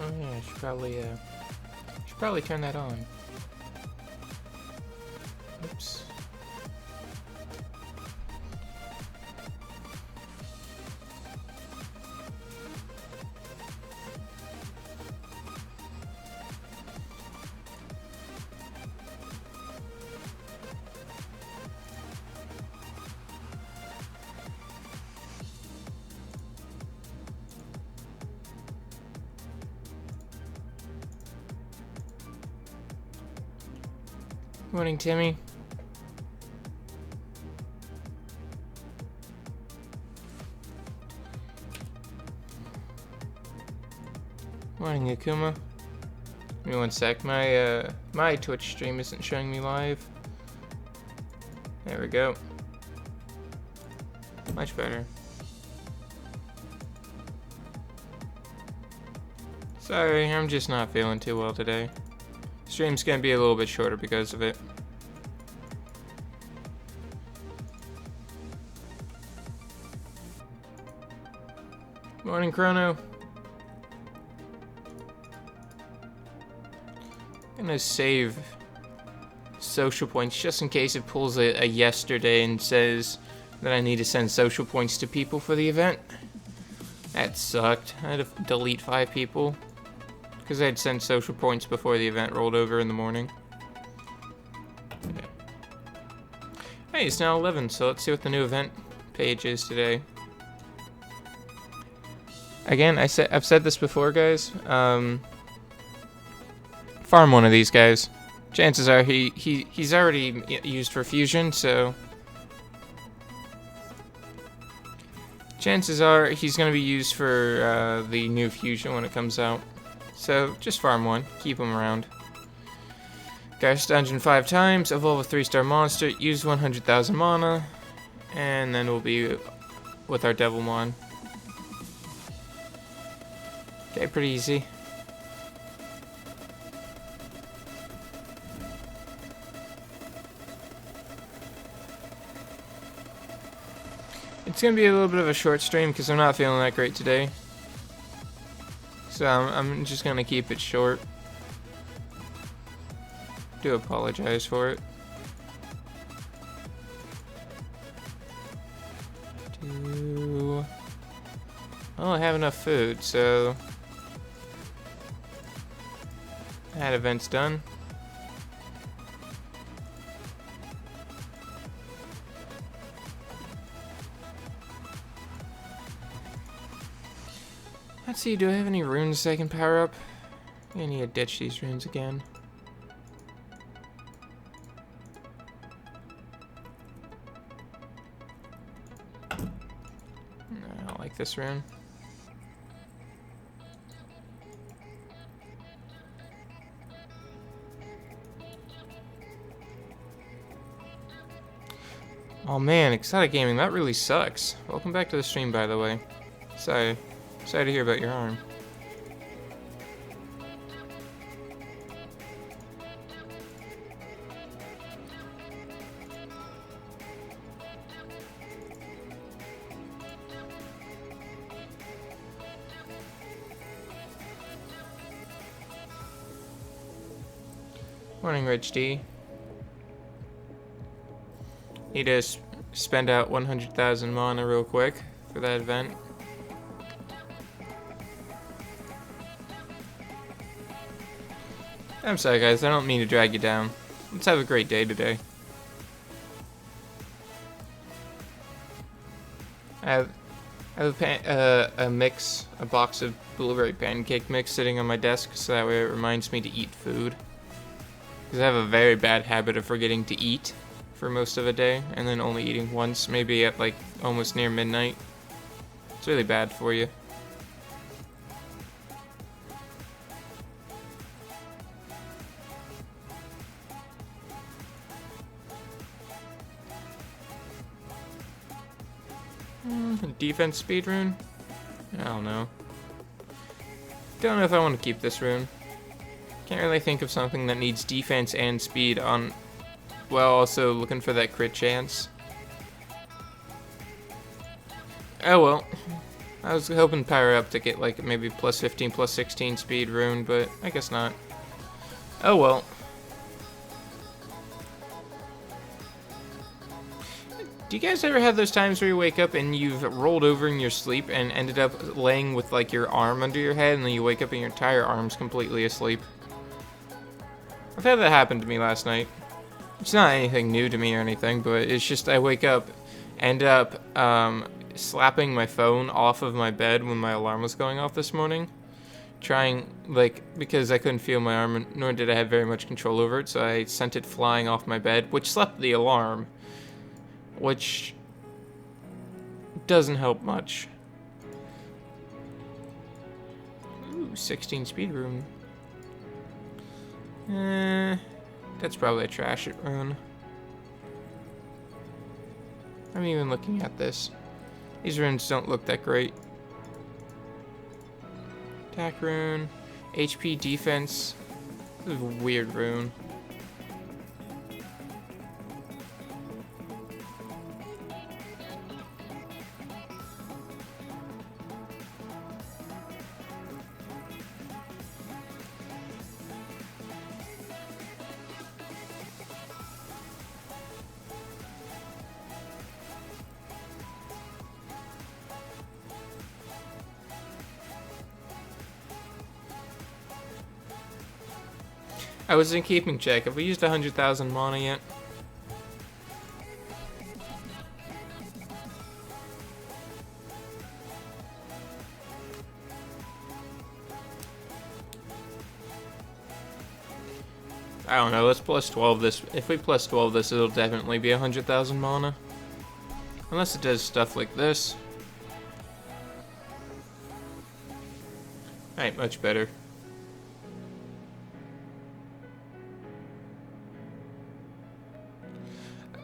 Oh yeah, I should probably turn that on. Oops. Morning, Timmy. Morning, Akuma. Give me 1 sec. My Twitch stream isn't showing me live. There we go. Much better. Sorry, I'm just not feeling too well today. Stream's gonna be a little bit shorter because of it. Morning, Chrono. Gonna save social points just in case it pulls a yesterday and says that I need to send social points to people for the event. That sucked. I had to delete 5 people because I had sent social points before the event rolled over in the morning. Yeah. Hey, it's now 11, so let's see what the new event page is today. Again, I've said this before, guys. Farm one of these guys. Chances are he's already used for fusion, so chances are he's going to be used for the new fusion when it comes out. So just farm one, keep him around. Gar's dungeon 5 times, evolve a 3-star monster, use 100,000 mana, and then we'll be with our Devilmon. Okay, pretty easy. It's gonna be a little bit of a short stream because I'm not feeling that great today. So I'm just gonna keep it short. Do apologize for it. Oh, I have enough food, so that event's done. Let's see, do I have any runes I can power up? I need to ditch these runes again. I don't like this rune. Oh man, Exotic Gaming, that really sucks. Welcome back to the stream, by the way. Sorry to hear about your arm. Morning, Rich D. Need to spend out 100,000 mana real quick for that event. I'm sorry, guys. I don't mean to drag you down. Let's have a great day today. I have a box of blueberry pancake mix sitting on my desk, so that way it reminds me to eat food. Because I have a very bad habit of forgetting to eat for most of a day, and then only eating once, maybe at like almost near midnight. It's really bad for you. Defense speed rune? I don't know. Don't know if I want to keep this rune. Can't really think of something that needs defense and speed on, while also looking for that crit chance. Oh well. I was hoping power up to get like maybe plus 15, plus 16 speed rune, but I guess not. Oh well. Do you guys ever have those times where you wake up and you've rolled over in your sleep and ended up laying with like your arm under your head and then you wake up and your entire arm's completely asleep? I've had that happen to me last night. It's not anything new to me or anything, but it's just I wake up, end up slapping my phone off of my bed when my alarm was going off this morning. Trying, like, because I couldn't feel my arm, nor did I have very much control over it, so I sent it flying off my bed, which slept the alarm. Which doesn't help much. Ooh, 16 speed rune. That's probably a trash rune. I'm even looking at this. These runes don't look that great. Attack rune. HP defense. This is a weird rune. I wasn't keeping check. Have we used 100,000 mana yet? I don't know. Let's plus 12 this. If we plus 12 this, it'll definitely be 100,000 mana. Unless it does stuff like this. Alright, much better.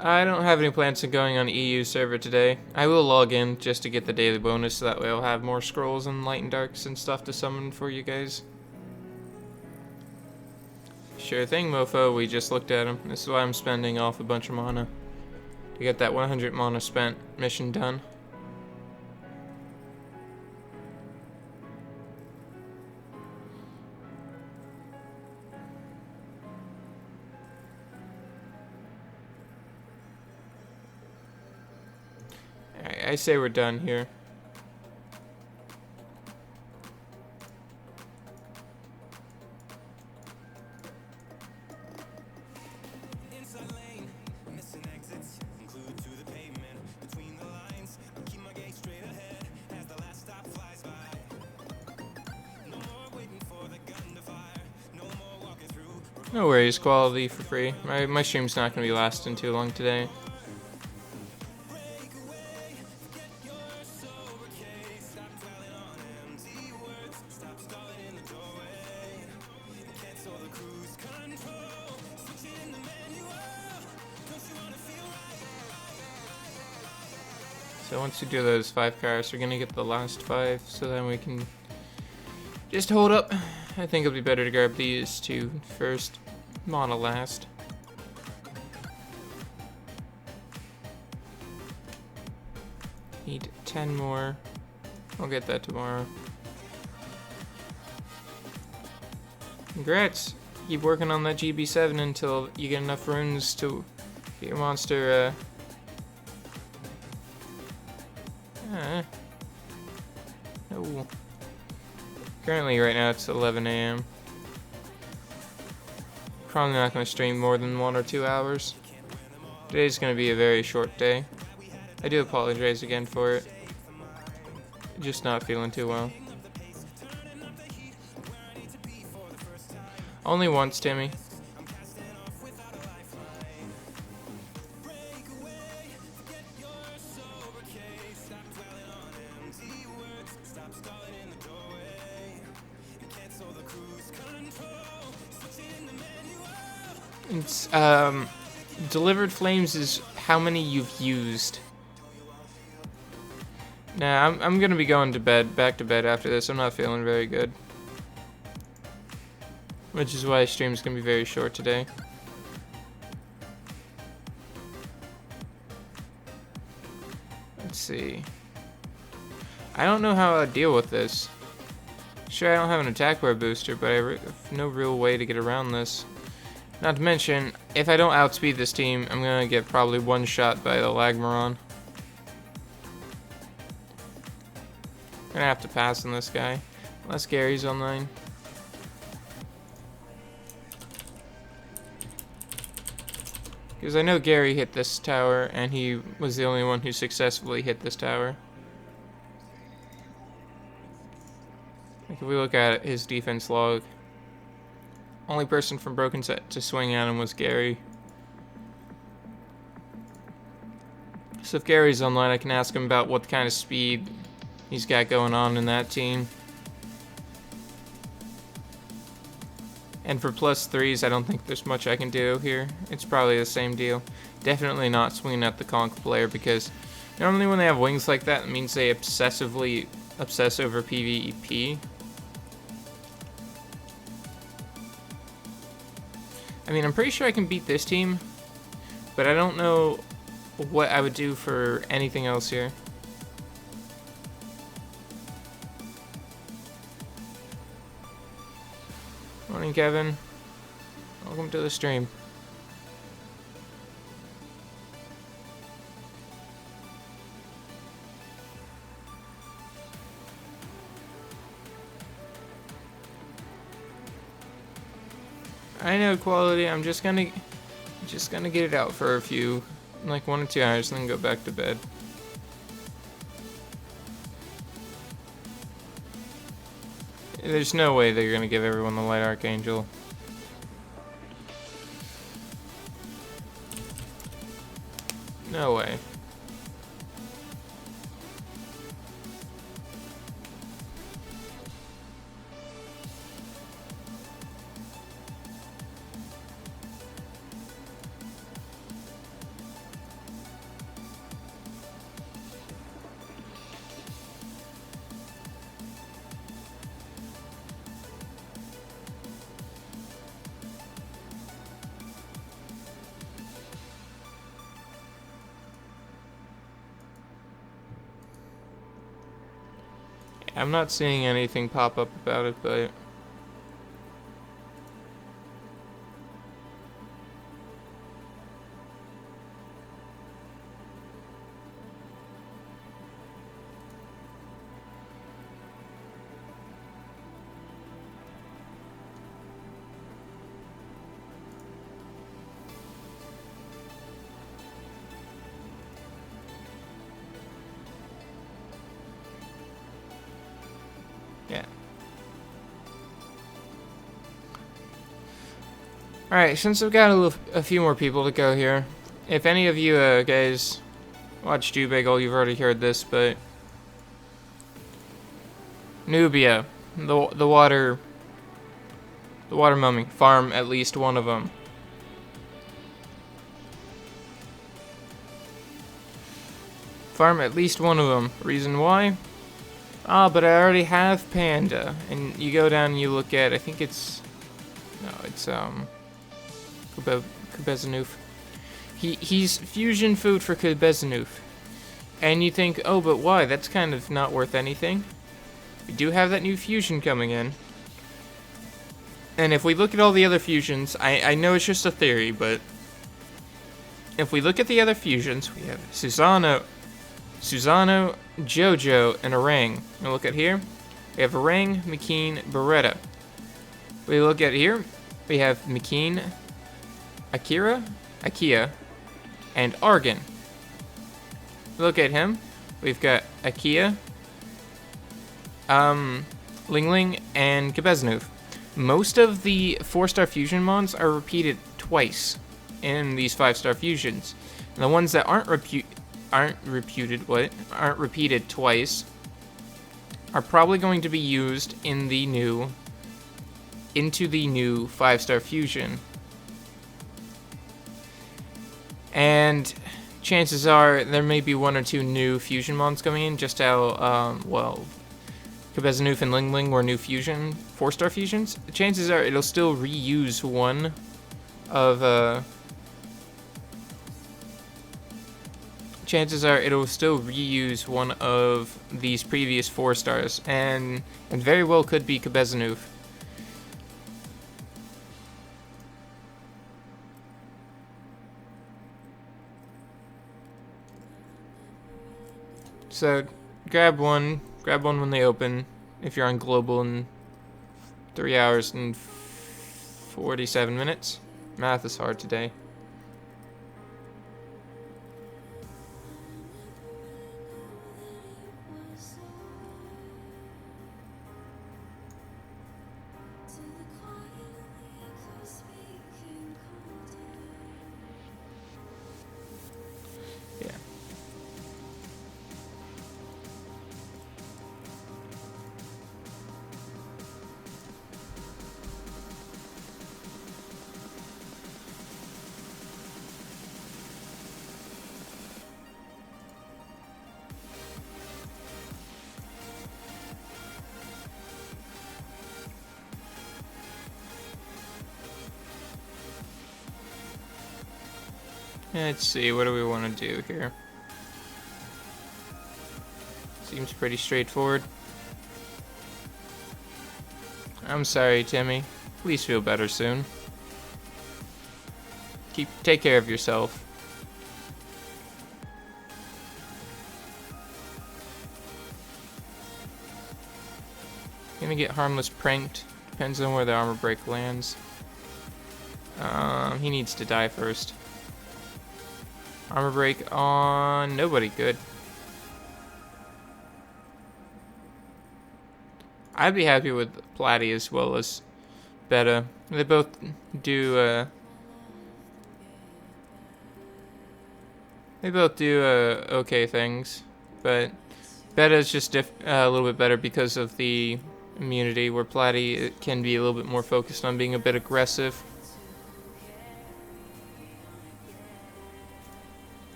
I don't have any plans on going on EU server today. I will log in just to get the daily bonus, so that way I'll have more scrolls and light and darks and stuff to summon for you guys. Sure thing, mofo. We just looked at him. This is why I'm spending off a bunch of mana. To get that 100 mana spent mission done. I say we're done here. No worries, quality for free. My stream's not going to be lasting too long today. So once you do those 5 cars, we're going to get the last 5, so then we can just hold up. I think it'll be better to grab these 2 first. Mana last. Need 10 more. I'll get that tomorrow. Congrats! Keep working on that GB7 until you get enough runes to get your monster, No. Currently, right now, it's 11 a.m. Probably not going to stream more than 1 or 2 hours. Today's going to be a very short day. I do apologize again for it. Just not feeling too well. Only once, Timmy. It's, delivered flames is how many you've used. Nah, I'm gonna be going to bed, back to bed after this. I'm not feeling very good. Which is why stream's gonna be very short today. Let's see. I don't know how I'd deal with this. Sure, I don't have an attack bar booster, but I have no real way to get around this. Not to mention, if I don't outspeed this team, I'm gonna get probably one shot by the Lagmaron. I'm gonna have to pass on this guy, unless Gary's online. Because I know Gary hit this tower, and he was the only one who successfully hit this tower. Like if we look at his defense log, only person from Broken Set to swing at him was Gary. So if Gary's online, I can ask him about what kind of speed he's got going on in that team. And for +3s, I don't think there's much I can do here. It's probably the same deal. Definitely not swinging at the Conk player, because normally when they have wings like that, it means they obsessively obsess over PvP. I mean, I'm pretty sure I can beat this team, but I don't know what I would do for anything else here. Morning, Kevin. Welcome to the stream. I know, Quality. I'm just gonna get it out for a few, like 1 or 2 hours, and then go back to bed. There's no way they're gonna give everyone the Light Archangel. No way. I'm not seeing anything pop up about it, but yeah. Alright, since I've got a few more people to go here, if any of you guys watched Jubagel, you've already heard this, but Nubia, the water mummy, farm at least one of them. Farm at least one of them. Reason why? Ah, but I already have Panda. And you go down and you look at, I think it's, no, it's, Kubezanoof. He's fusion food for Kubezanoof. And you think, oh, but why? That's kind of not worth anything. We do have that new fusion coming in. And if we look at all the other fusions, I know it's just a theory, but if we look at the other fusions, we have Susano, Jojo, and Orang. And look at here, we have Orang, Makeen, Beretta. We look at here, we have Makeen, Akia, and Argon. Look at him, we've got Akia, Ling Ling, and Kubezanoof. Most of the 4-star fusion mons are repeated twice in these 5-star fusions. And the ones that aren't repeated twice are probably going to be used in the new 5-star fusion. And chances are there may be 1 or 2 new fusion mons coming in, just how well, Kubezanoof and Ling Ling were new fusion 4-star fusions. Chances are it'll still reuse one of chances are it'll still reuse one of these previous 4 stars, and very well could be Kabezanuf. So grab one when they open if you're on global in 3 hours and 47 minutes. Math is hard today. Yeah. Let's see, what do we want to do here? Seems pretty straightforward. I'm sorry, Timmy. Please feel better soon. Take care of yourself. Gonna get harmless pranked. Depends on where the armor break lands. He needs to die first. Armor break on nobody. Good. I'd be happy with Platy as well as Beta. They both do okay things, but Beta is just a little bit better because of the immunity, where Platy can be a little bit more focused on being a bit aggressive.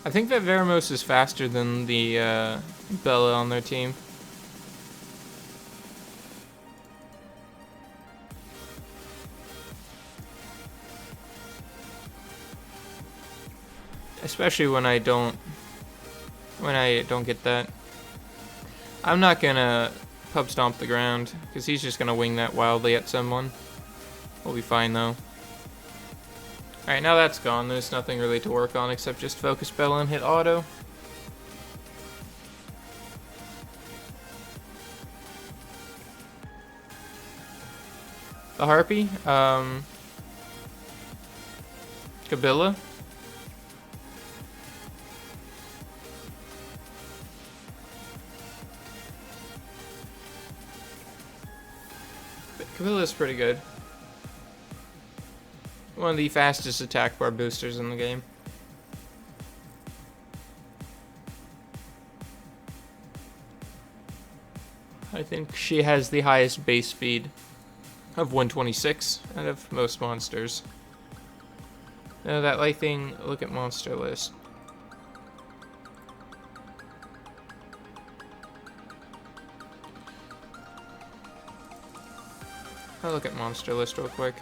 I think that Veramos is faster than the Bella on their team. Especially when I don't get that. I'm not gonna pub stomp the ground, because he's just gonna wing that wildly at someone. We'll be fine though. Alright, now that's gone. There's nothing really to work on except just focus Bella and hit auto. The Harpy, Kabilla. Kabilla's pretty good. One of the fastest attack bar boosters in the game. I think she has the highest base speed of 126 out of most monsters. Now that light thing, look at monster list. I'll look at monster list real quick.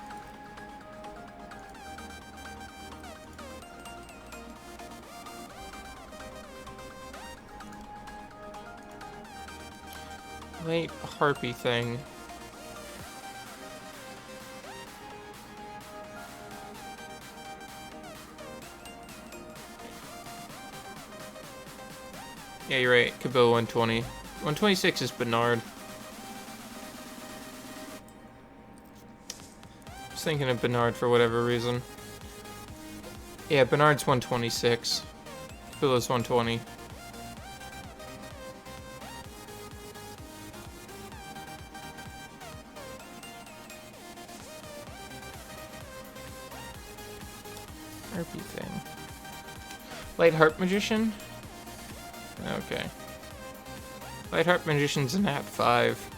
Late Harpy thing. Yeah, you're right. Kabilla 120. 126 is Bernard. I was thinking of Bernard for whatever reason. Yeah, Bernard's 126. Kabilla's 120. Harpy thing. Light Harp Magician? Okay. Light Harp Magician's an at 5.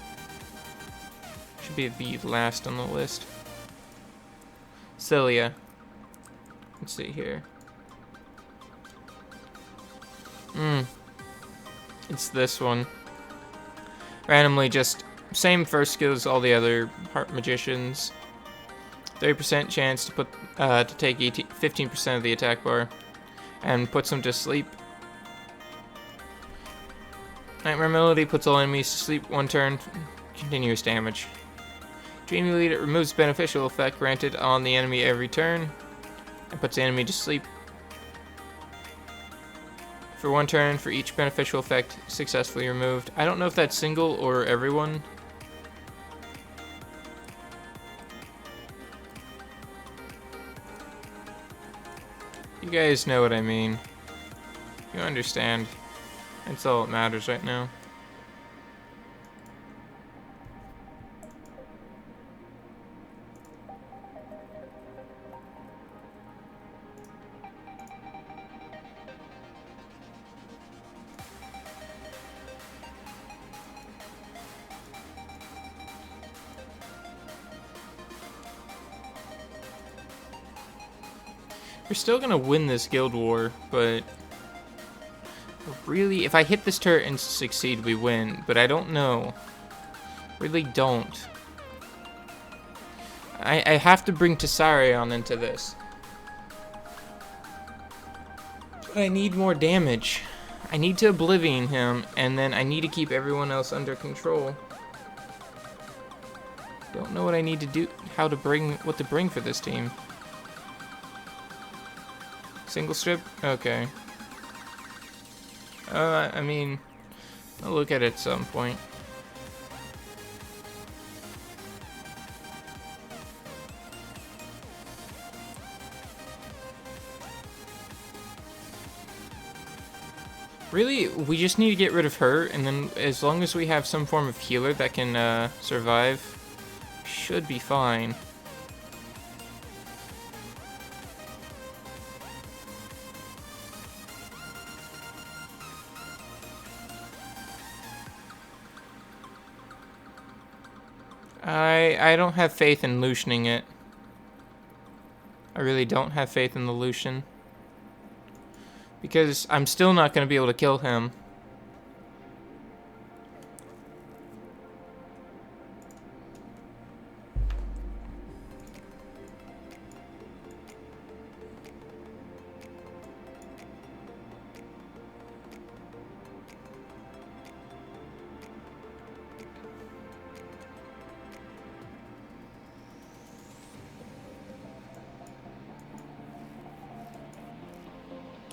Should be the last on the list. Cilia. Let's see here. It's this one. Randomly, just same first skill as all the other heart magicians. 30% chance to take 15% of the attack bar, and puts them to sleep. Nightmare Melody puts all enemies to sleep 1 turn. Continuous damage. Dreamy Lead, it removes beneficial effect granted on the enemy every turn, and puts the enemy to sleep for 1 turn for each beneficial effect successfully removed. I don't know if that's single or everyone. You guys know what I mean. You understand. That's all that matters right now. We're still gonna win this guild war, but really, if I hit this turret and succeed, we win. But I don't know. Really don't. I have to bring Tessarion into this. But I need more damage. I need to Oblivion him, and then I need to keep everyone else under control. Don't know what I need to do, what to bring for this team. Single strip? Okay. I mean, I'll look at it at some point. Really, we just need to get rid of her, and then as long as we have some form of healer that can survive, should be fine. I don't have faith in Lucianing it. I really don't have faith in the Lucian. Because I'm still not going to be able to kill him.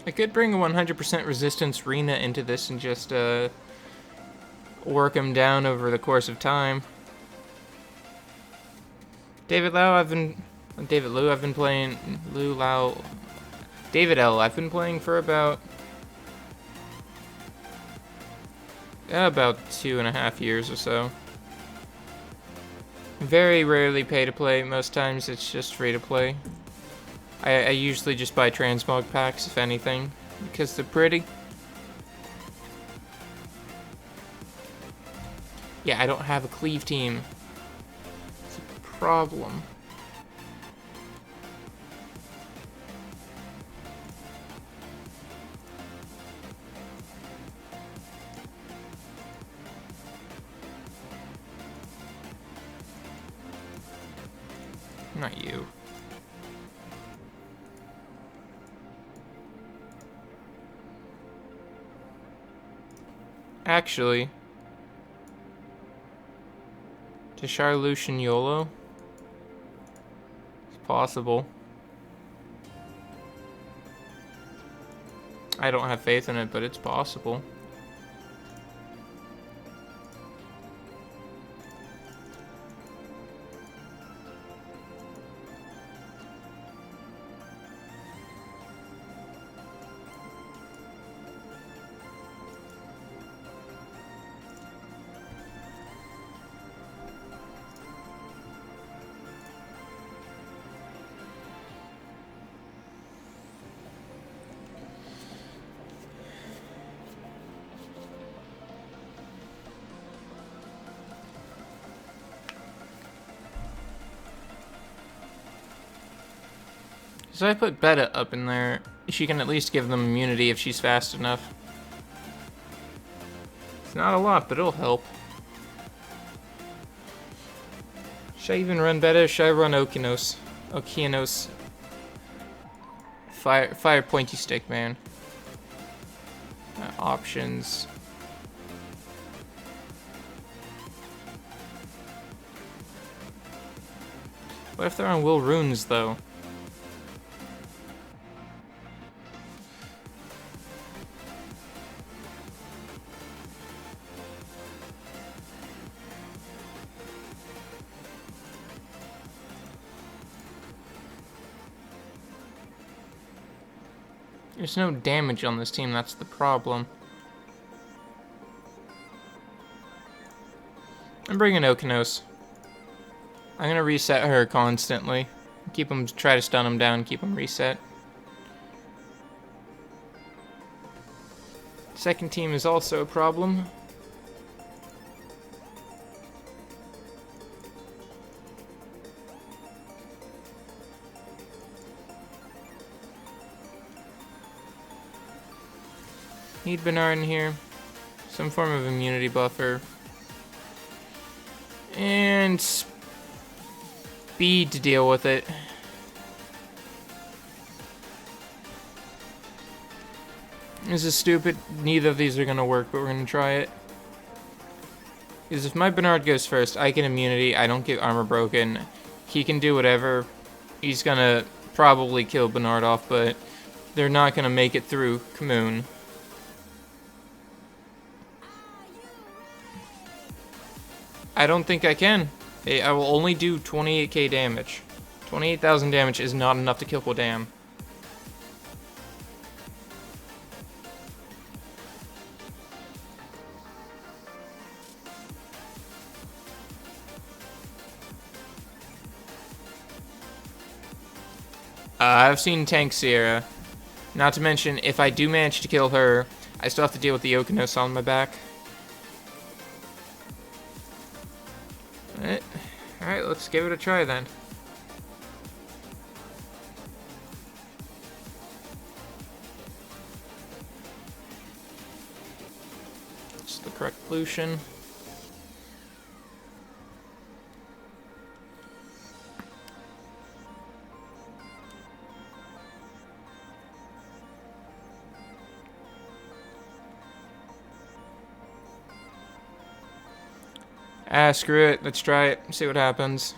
I could bring a 100% resistance Rena into this and just work him down over the course of time. David Lau, I've been playing David L, I've been playing for about 2.5 years or so. Very rarely pay to play, most times it's just free to play. I usually just buy transmog packs, if anything, because they're pretty. Yeah, I don't have a cleave team. It's a problem. Not you. Actually, Tashar Lucian YOLO? It's possible. I don't have faith in it, but it's possible. So I put Beta up in there. She can at least give them immunity if she's fast enough. It's not a lot, but it'll help. Should I even run Beta or should I run Okinos? Okeanos. Fire pointy stick, man. Options. What if they're on Will Runes, though? There's no damage on this team, that's the problem. I'm bringing Okinos. I'm gonna reset her constantly. Try to stun him down, keep him reset. Second team is also a problem. Need Bernard in here. Some form of immunity buffer. And speed to deal with it. This is stupid. Neither of these are gonna work, but we're gonna try it. Because if my Bernard goes first, I get immunity. I don't get armor broken. He can do whatever. He's gonna probably kill Bernard off, but they're not gonna make it through Kamoon. I don't think I can. I will only do 28k damage. 28,000 damage is not enough to kill Quadam. I've seen Tank Sierra. Not to mention, if I do manage to kill her, I still have to deal with the Okinos on my back. Alright, let's give it a try then. It's the correct pollution. Ah, screw it. Let's try it. See what happens.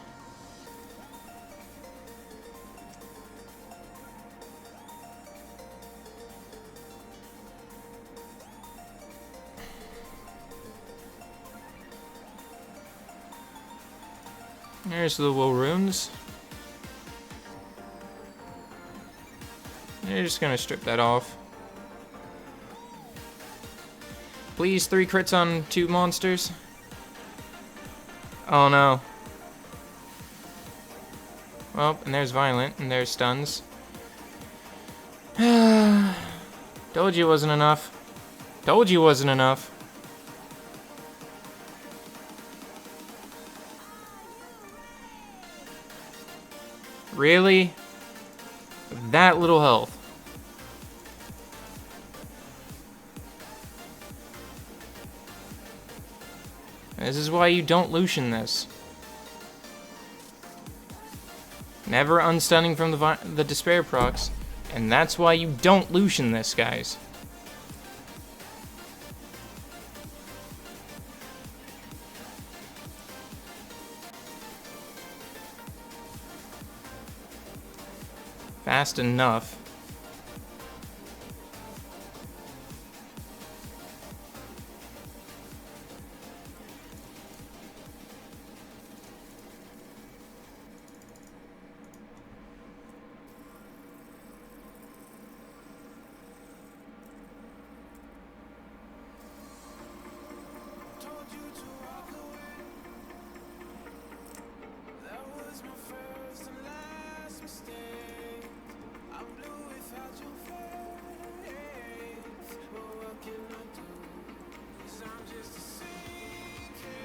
There's the Will Runes. You're just gonna strip that off. Please, 3 crits on 2 monsters. Oh no. Well, and there's Violent, and there's stuns. Told you it wasn't enough. Told you it wasn't enough. Really? That little health. This is why you don't Lucian this. Never unstunning from the Despair procs, and that's why you don't Lucian this, guys. Fast enough.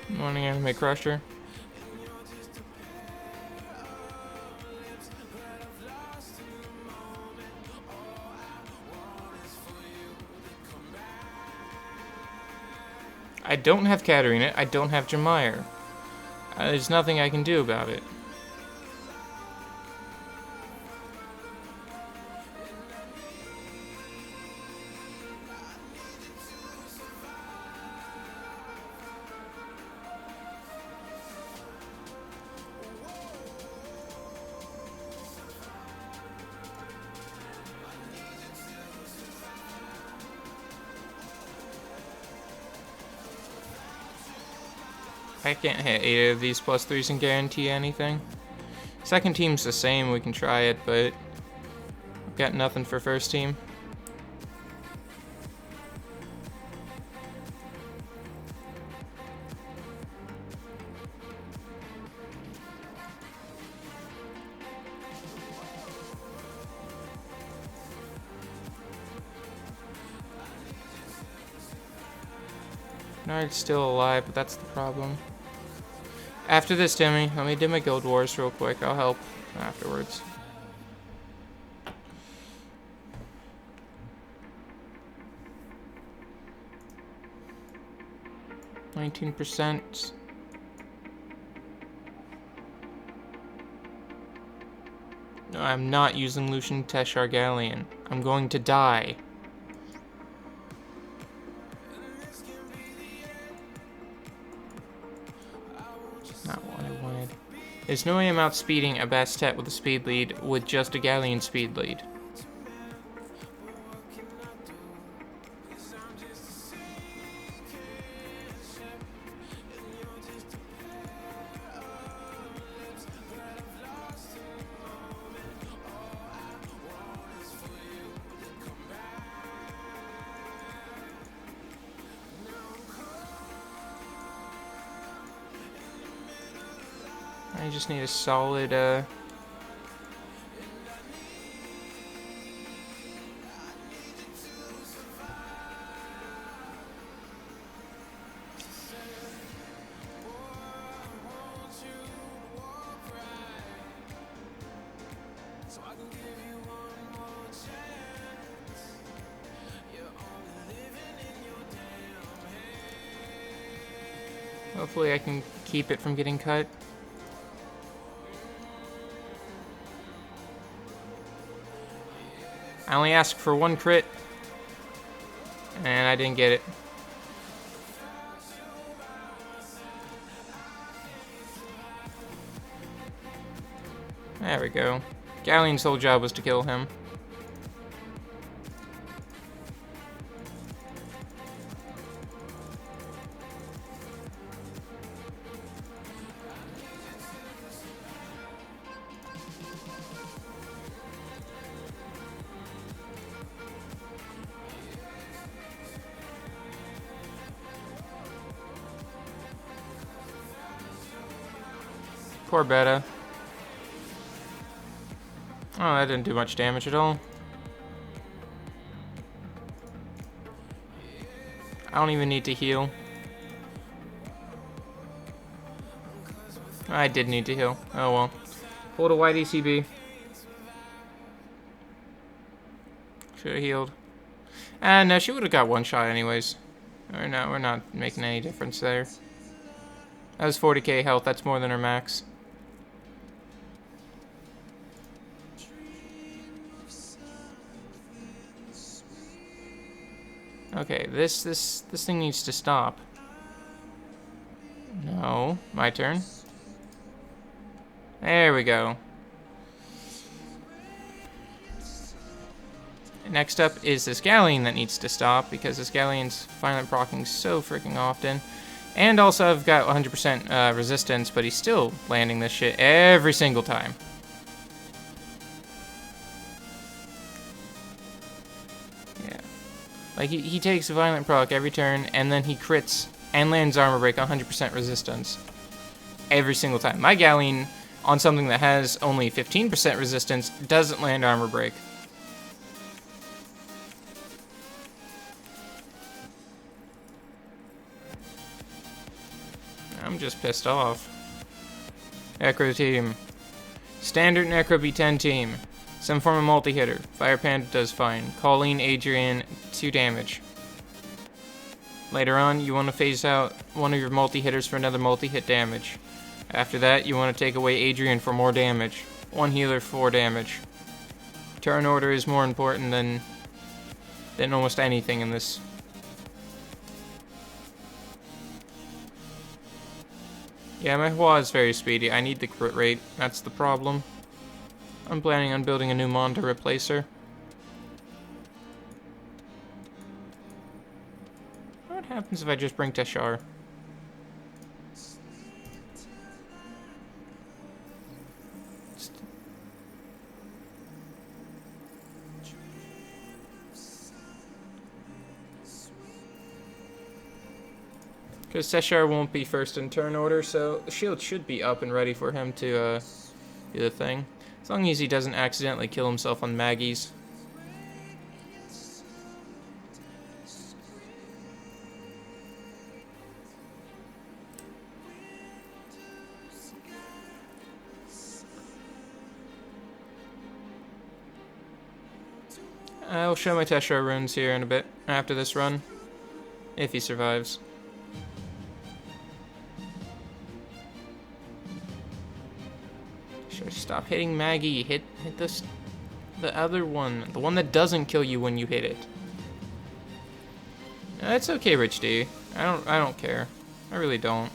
Morning, Anime Crusher. I don't have Katarina. I don't have Jemire. There's nothing I can do about it. I can't hit either of these +3s and guarantee anything. Second team's the same, we can try it, but I've got nothing for first team. Nard's still alive, but that's the problem. After this, Timmy, let me do my Guild Wars real quick. I'll help afterwards. %. No, I'm not using Lucian Teshar Galleon. I'm going to die. Not what I wanted. There's no way I'm outspeeding a Bastet with a speed lead with just a Galleon speed lead. I just need a solid, hopefully I can keep it from getting cut. I only asked for 1 crit, and I didn't get it. There we go. Galleon's whole job was to kill him. Poor Beta. Oh, that didn't do much damage at all. I don't even need to heal. I did need to heal. Oh well. Hold a YDCB. Should have healed. And no, she would have got 1 shot anyways. Or no, we're not making any difference there. That was 40k health. That's more than her max. Okay, this thing needs to stop. No, my turn. There we go. Next up is this Galleon that needs to stop because this Galleon's violent proccing so freaking often. And also I've got 100% resistance, but he's still landing this shit every single time. Like, he takes a violent proc every turn, and then he crits and lands armor break 100% resistance. Every single time. My Galleon, on something that has only 15% resistance, doesn't land armor break. I'm just pissed off. Necro team. Standard Necro B10 team. Some form of multi-hitter. Fire Panda does fine. Colleen, Adrian, 2 damage. Later on, you want to phase out one of your multi-hitters for another multi-hit damage. After that, you want to take away Adrian for more damage. One healer for damage. Turn order is more important than almost anything in this. Yeah, my Hua is very speedy. I need the crit rate. That's the problem. I'm planning on building a new Mon to replace her. What happens if I just bring Teshar? Because Teshar won't be first in turn order, so the shield should be up and ready for him to do the thing. As long as he doesn't accidentally kill himself on Maggie's. I'll show my Teshar runes here in a bit, after this run. If he survives. Stop hitting Maggie. Hit the other one. The one that doesn't kill you when you hit it. It's okay, Rich D. I don't care. I really don't.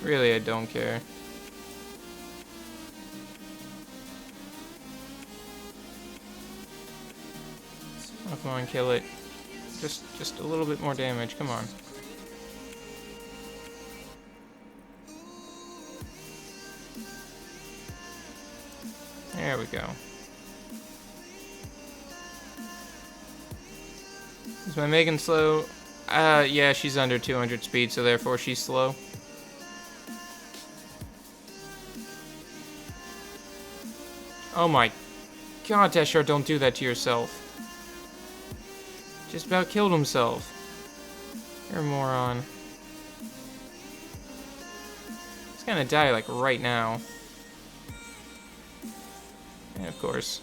Really, I don't care. Oh, come on, kill it. Just a little bit more damage, come on. There we go. Is my Megan slow? Yeah, she's under 200 speed, so therefore she's slow. Oh my god, Teshar, don't do that to yourself. Just about killed himself. You're a moron. He's gonna die, like, right now. And of course.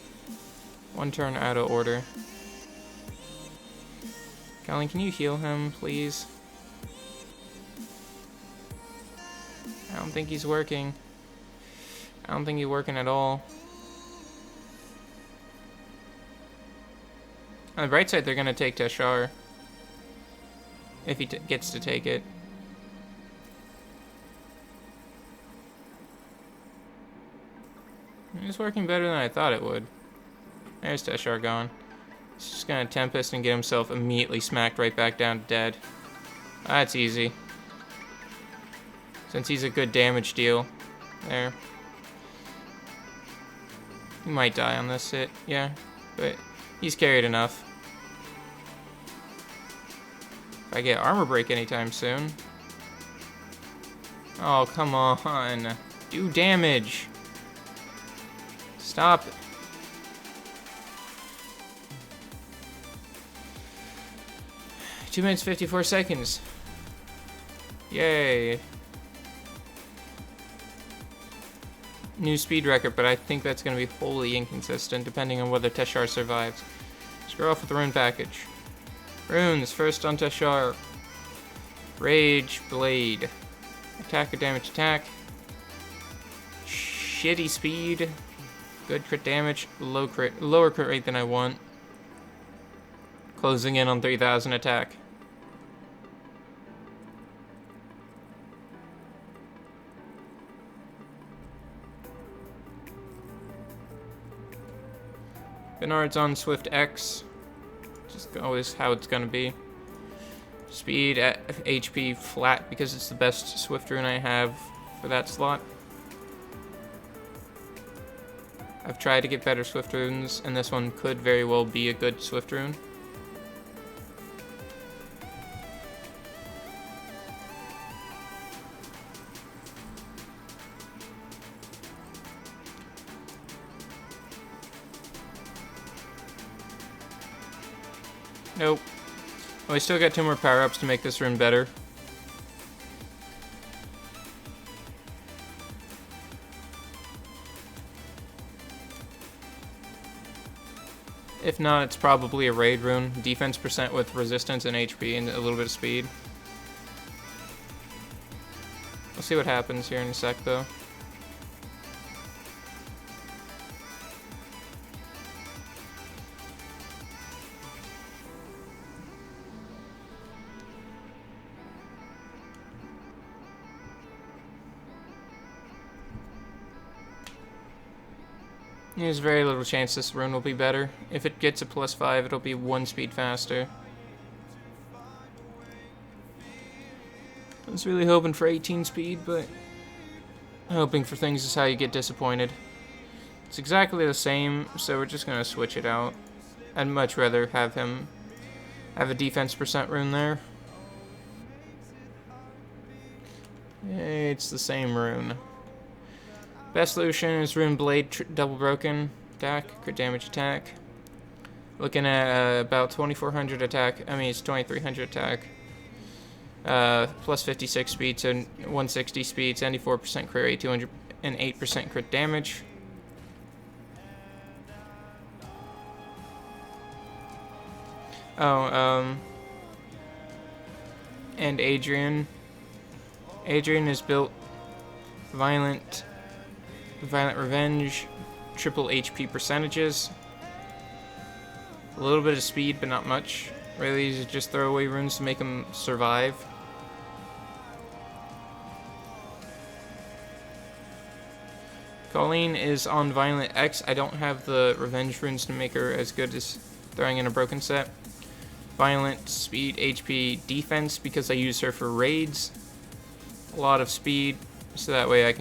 One turn out of order. Colleen, can you heal him, please? I don't think he's working. I don't think he's working at all. On the bright side, they're gonna take Teshar. If he gets to take it. It's working better than I thought it would. There's Teshar gone. He's just gonna Tempest and get himself immediately smacked right back down to dead. That's easy. Since he's a good damage deal. There. He might die on this hit, yeah. But he's carried enough. If I get armor break anytime soon. Oh, come on. Do damage. Stop. Two 2 minutes 54 seconds. Yay. New speed record, but I think that's going to be wholly inconsistent depending on whether Teshar survives. Let's go off with the rune package. Runes, first on Teshar. Rage Blade. Attack or damage attack. Shitty speed. Good crit damage. Lower crit rate than I want. Closing in on 3,000 attack. Bernard's on Swift X. Just always how it's gonna be. Speed at HP flat because it's the best Swift rune I have for that slot. I've tried to get better Swift runes, and this one could very well be a good Swift rune. Nope. Well, I still got 2 more power-ups to make this rune better. If not, it's probably a raid rune. Defense percent with resistance and HP and a little bit of speed. We'll see what happens here in a sec, though. There's very little chance this rune will be better. If it gets a +5, it'll be 1 speed faster. I was really hoping for 18 speed, but hoping for things is how you get disappointed. It's exactly the same, so we're just gonna switch it out. I'd much rather have him have a defense percent rune there. It's the same rune. Best solution is Rune Blade Double Broken attack, crit damage attack. Looking at about 2400 attack, I mean it's 2300 attack. Plus 56 speed, so 160 speed, 74% crit rate, 208% crit damage. Oh, and Adrian. Adrian is built Violent Revenge, triple HP percentages. A little bit of speed, but not much. Really, these are just throwaway runes to make him survive. Colleen is on Violent X. I don't have the Revenge runes to make her as good as throwing in a broken set. Violent, speed, HP, defense, because I use her for raids. A lot of speed, so that way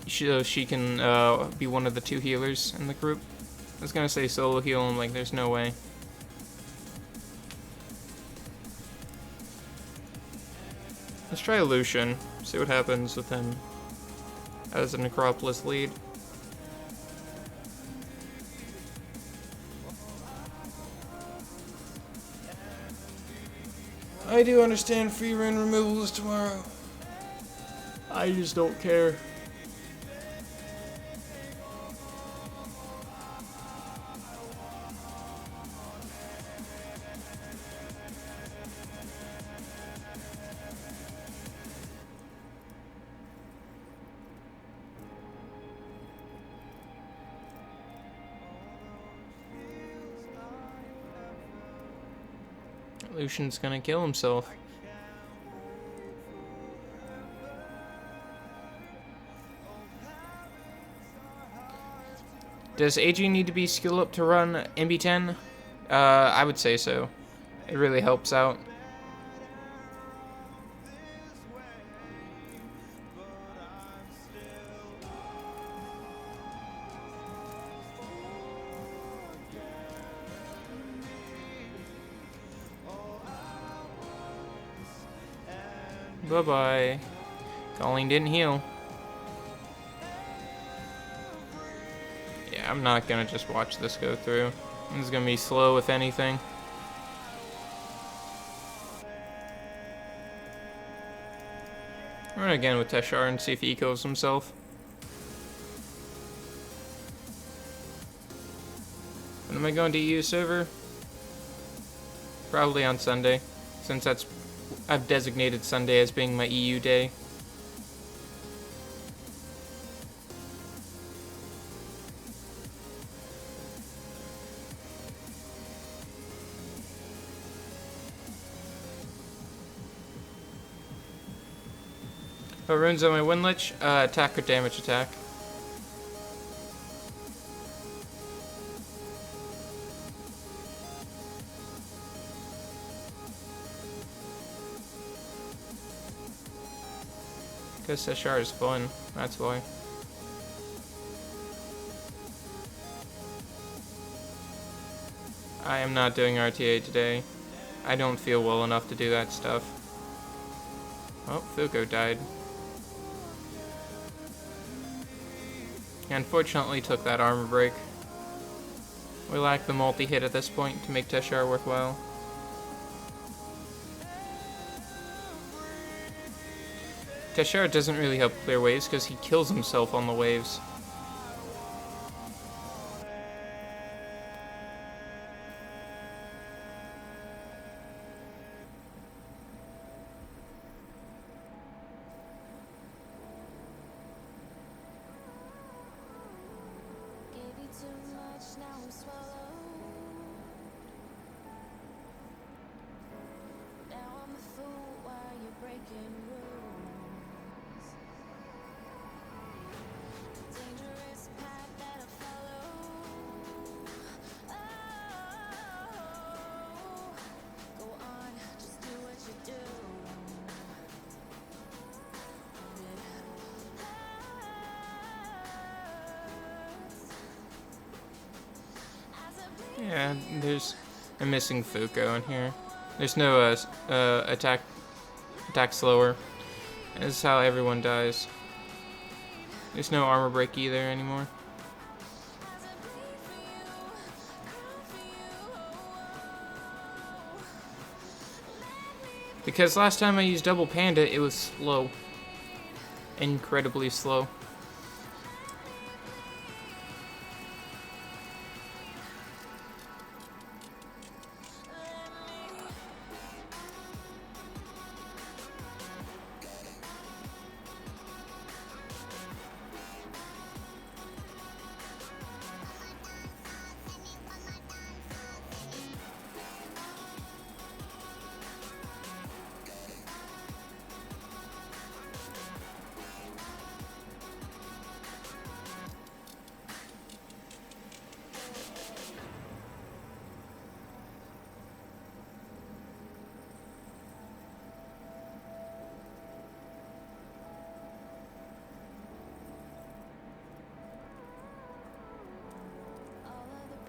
she can be one of the 2 healers in the group. I was gonna say solo heal, I'm like, there's no way. Let's try Lucian, see what happens with him as a Necropolis lead. I do understand free rune removal is tomorrow. I just don't care. Lucian's gonna kill himself. Does AG need to be skill up to run MB10? I would say so. It really helps out. Bye-bye. Colleen didn't heal. Yeah, I'm not gonna just watch this go through. This is gonna be slow, if anything. Run again with Teshar and see if he kills himself. When am I going to EU server? Probably on Sunday, since I've designated Sunday as being my EU day. Oh, runes on my Windlich, attack or damage attack. Because Teshar is fun, that's why. I am not doing RTA today. I don't feel well enough to do that stuff. Oh, Fuko died. Unfortunately took that armor break. We lack the multi-hit at this point to make Teshar worthwhile. Teshar doesn't really help clear waves because he kills himself on the waves. Yeah, there's a missing Fuko in here. There's no attack slower. This is how everyone dies. There's no armor break either anymore. Because last time I used double panda, it was slow. Incredibly slow.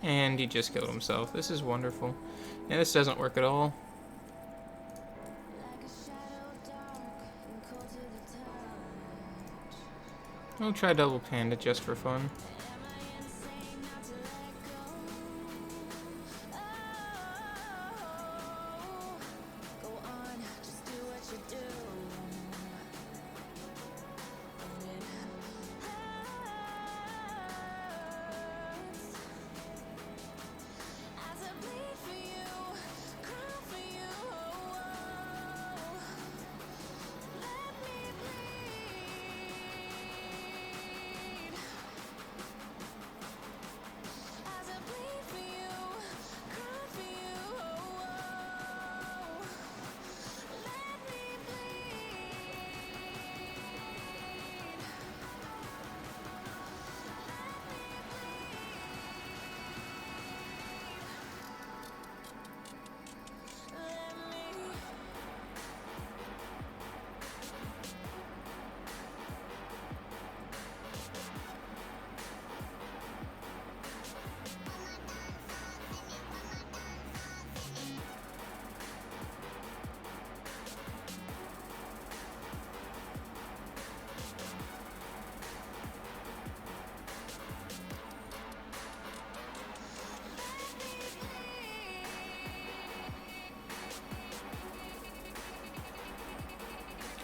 And he just killed himself. This is wonderful. Yeah, this doesn't work at all. I'll try double panda just for fun.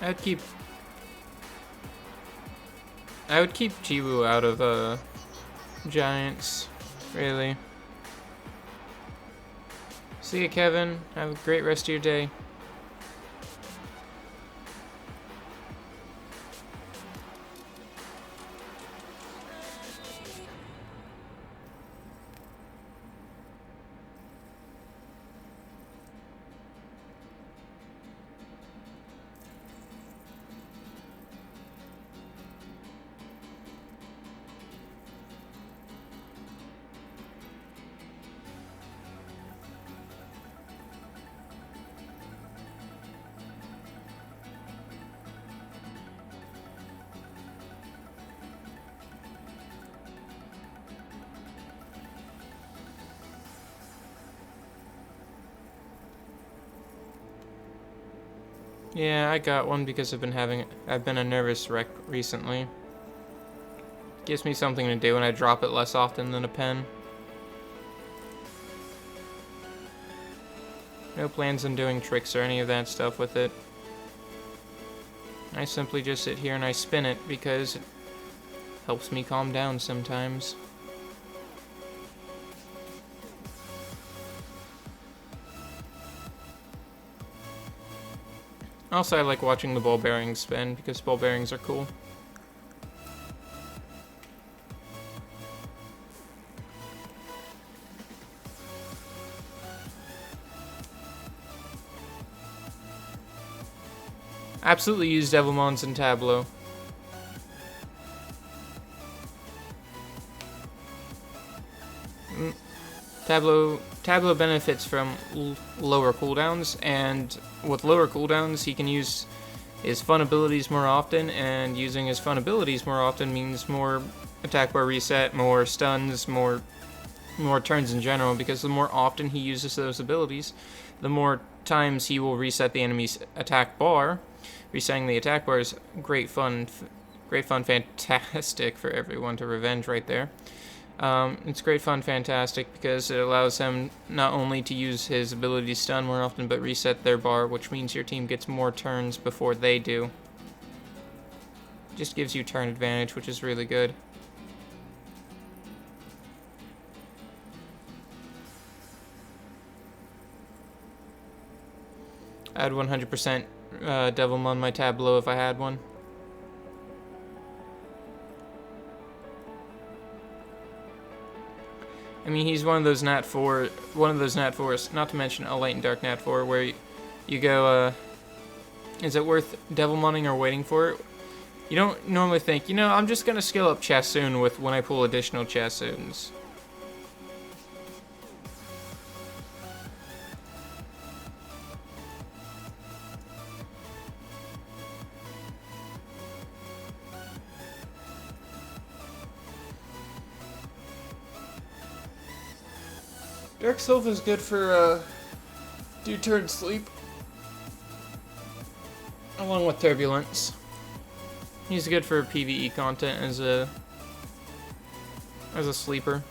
I would keep Jiwoo out of Giants, really. See ya, Kevin. Have a great rest of your day. Yeah, I got one because I've been a nervous wreck recently. Gives me something to do and I drop it less often than a pen. No plans on doing tricks or any of that stuff with it. I simply just sit here and I spin it because it helps me calm down sometimes. Also, I like watching the ball bearings spin because ball bearings are cool. Absolutely use Devilmons in Tableau. Tableau benefits from lower cooldowns, and with lower cooldowns, he can use his fun abilities more often, and using his fun abilities more often means more attack bar reset, more stuns, more turns in general, because the more often he uses those abilities, the more times he will reset the enemy's attack bar. Resetting the attack bar is great fun, fantastic for everyone to revenge right there. It's great fun, fantastic, because it allows him not only to use his ability to stun more often, but reset their bar, which means your team gets more turns before they do. Just gives you turn advantage, which is really good. I'd 100% Devilmon my Tableau if I had one. I mean, he's one of those Nat 4s, not to mention a Light and Dark Nat 4, where you go, is it worth Devilmoning or waiting for it? You don't normally think, I'm just gonna skill up Chassoon with when I pull additional Chassoons. Dark Sylph is good for, do turn sleep. Along with Turbulence. He's good for PvE content as a sleeper.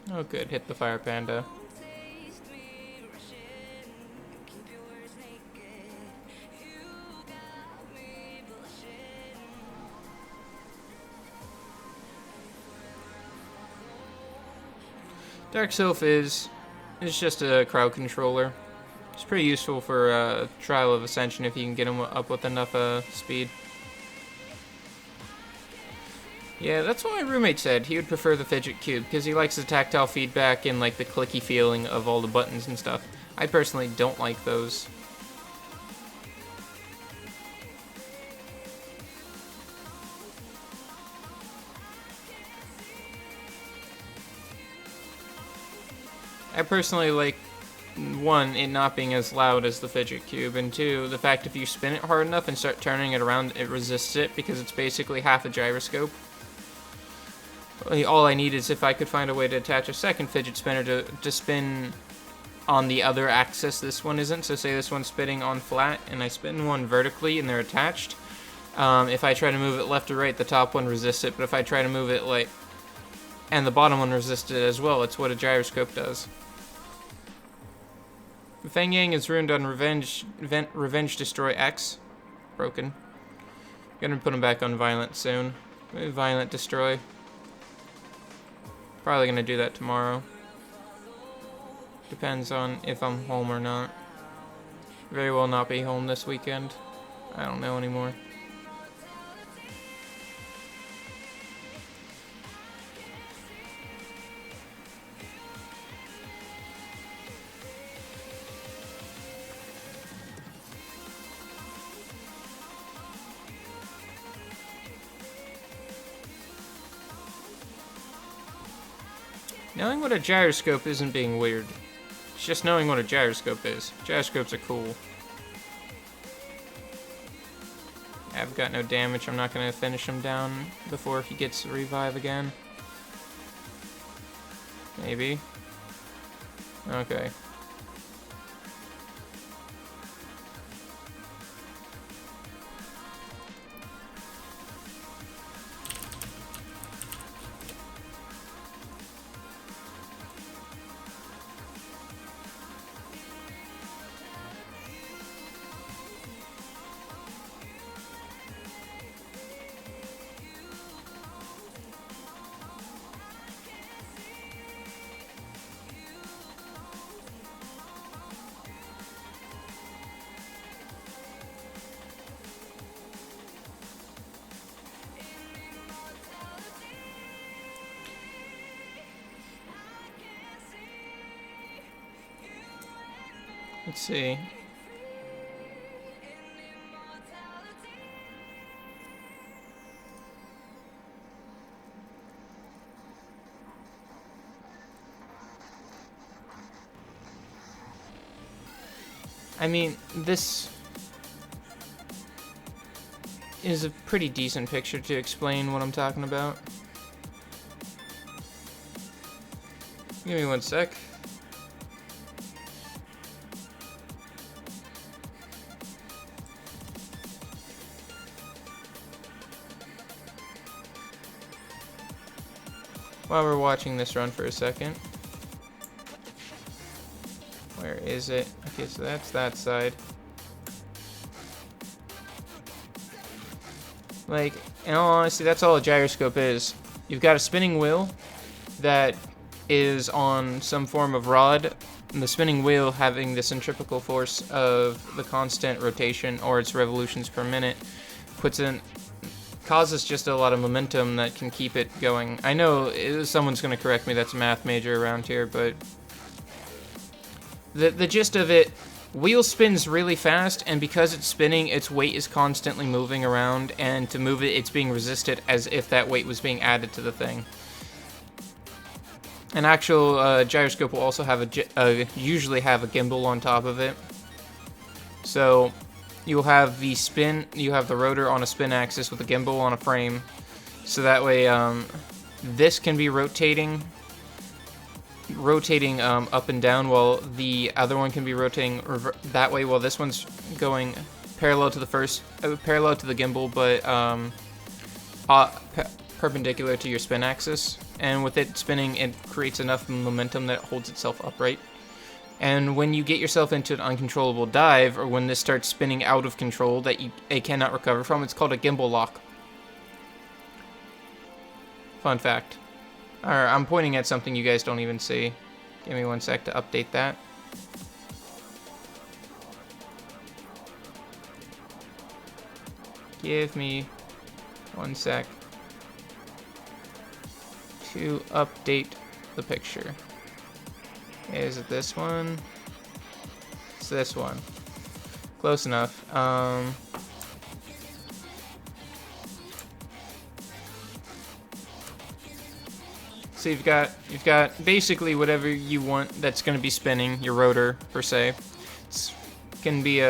Oh good, hit the Fire Panda. Dark Sylph is just a crowd controller. It's pretty useful for Trial of Ascension if you can get him up with enough speed. Yeah, that's what my roommate said. He would prefer the Fidget Cube because he likes the tactile feedback and like the clicky feeling of all the buttons and stuff. I personally don't like those. I personally like, one, it not being as loud as the Fidget Cube, and two, the fact if you spin it hard enough and start turning it around, it resists it because it's basically half a gyroscope. All I need is if I could find a way to attach a second fidget spinner to spin on the other axis this one isn't. So say this one's spinning on flat, and I spin one vertically and they're attached. If I try to move it left or right, the top one resists it, but if I try to move it like, and the bottom one resists it as well, it's what a gyroscope does. Feng Yang is ruined on Revenge Destroy X. Broken. Gonna put him back on Violent soon. Maybe Violent Destroy. Probably gonna do that tomorrow. Depends on if I'm home or not. Very well not be home this weekend. I don't know anymore. Knowing what a gyroscope isn't being weird. It's just knowing what a gyroscope is. Gyroscopes are cool. got no damage. I'm not gonna finish him down before he gets revive again. Maybe. Okay. Let's see. I mean, this is a pretty decent picture to explain what I'm talking about. Give me one sec. While we're watching this run for a second. Where is it? Okay, so that's that side. Like, in all honesty, that's all a gyroscope is. You've got a spinning wheel that is on some form of rod, and the spinning wheel having the centrifugal force of the constant rotation or its revolutions per minute causes just a lot of momentum that can keep it going. I know someone's going to correct me that's a math major around here, but the gist of it, wheel spins really fast, and because it's spinning, its weight is constantly moving around, and to move it, it's being resisted as if that weight was being added to the thing. An actual gyroscope will also have usually have a gimbal on top of it. So you'll have the spin, you have the rotor on a spin axis with a gimbal on a frame. So that way, this can be rotating up and down, while the other one can be rotating that way, while this one's going parallel to the parallel to the gimbal, but perpendicular to your spin axis. And with it spinning, it creates enough momentum that it holds itself upright. And when you get yourself into an uncontrollable dive, or when this starts spinning out of control that it cannot recover from, it's called a gimbal lock. Fun fact. Alright, I'm pointing at something you guys don't even see. Give me one sec to update that. Give me one sec to update the picture. Is it this one? It's this one. Close enough. So you've got basically whatever you want that's going to be spinning, your rotor per se. Can be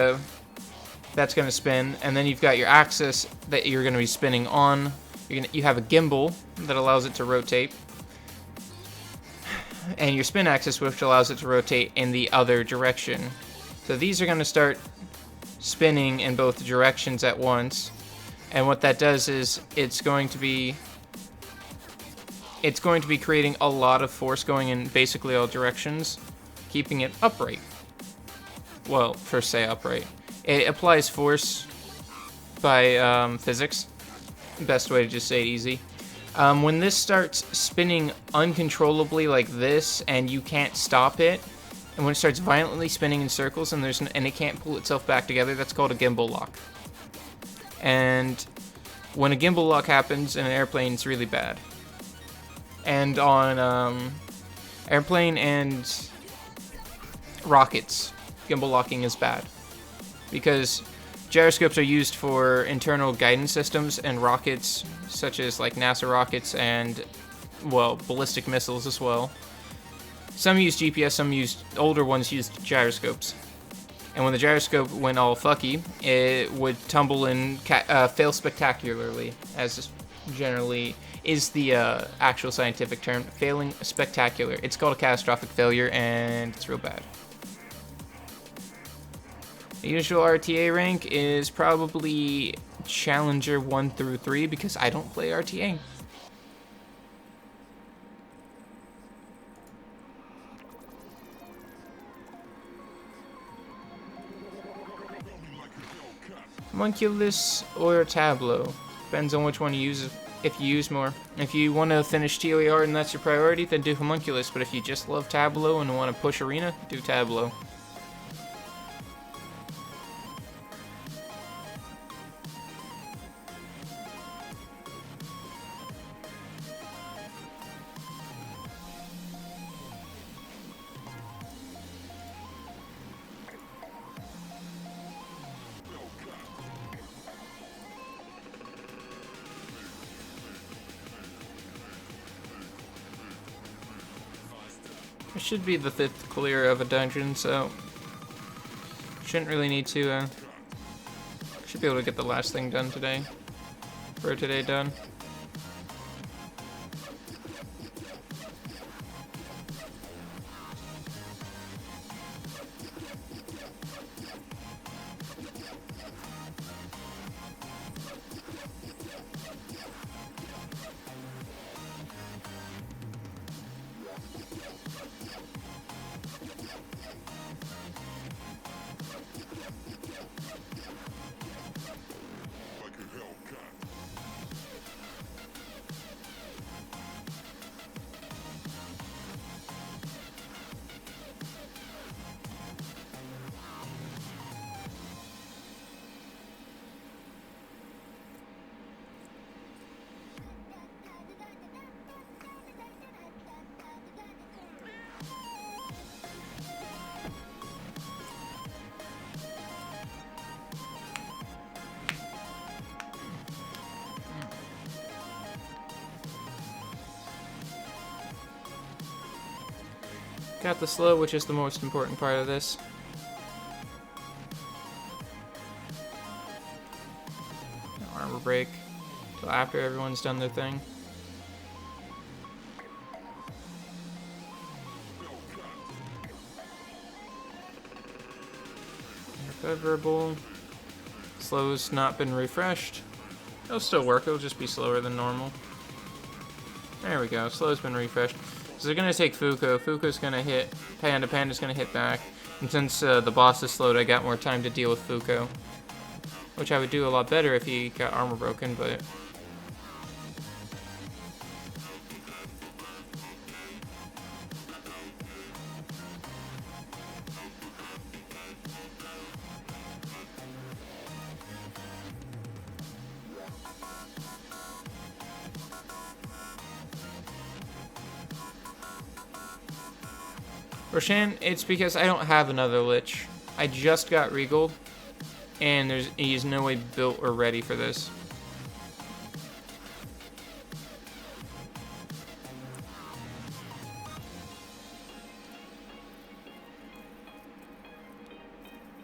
that's going to spin, and then you've got your axis that you're going to be spinning on. You have a gimbal that allows it to rotate, and your spin axis, which allows it to rotate in the other direction. So these are going to start spinning in both directions at once, and what that does is it's going to be creating a lot of force going in basically all directions, keeping it upright. Well, first say upright. It applies force by physics. Best way to just say it easy. When this starts spinning uncontrollably like this, and you can't stop it, and when it starts violently spinning in circles and it can't pull itself back together, that's called a gimbal lock. And when a gimbal lock happens in an airplane, it's really bad. And on airplane and rockets, gimbal locking is bad, because gyroscopes are used for internal guidance systems, and rockets, such as like NASA rockets and, well, ballistic missiles as well. Some use GPS, older ones use gyroscopes. And when the gyroscope went all fucky, it would tumble and fail spectacularly, as generally is the actual scientific term, failing spectacular. It's called a catastrophic failure, and it's real bad. The usual RTA rank is probably Challenger 1 through 3 because I don't play RTA. Homunculus or Tableau. Depends on which one you use, if you use more. If you want to finish TOER and that's your priority, then do Homunculus. But if you just love Tableau and want to push Arena, do Tableau. It should be the 5th clear of a dungeon, so shouldn't really need to, should be able to get the last thing done today, for today done. Got the slow, which is the most important part of this. No armor break till after everyone's done their thing. Recoverable. Slow's not been refreshed. It'll still work, it'll just be slower than normal. There we go, slow's been refreshed. So they're gonna take Fuko. Fuko's gonna hit Panda. Panda's gonna hit back. And since the boss is slowed, I got more time to deal with Fuko. Which I would do a lot better if he got armor broken, but... Roshan, it's because I don't have another Lich. I just got Regaled, and he's no way built or ready for this.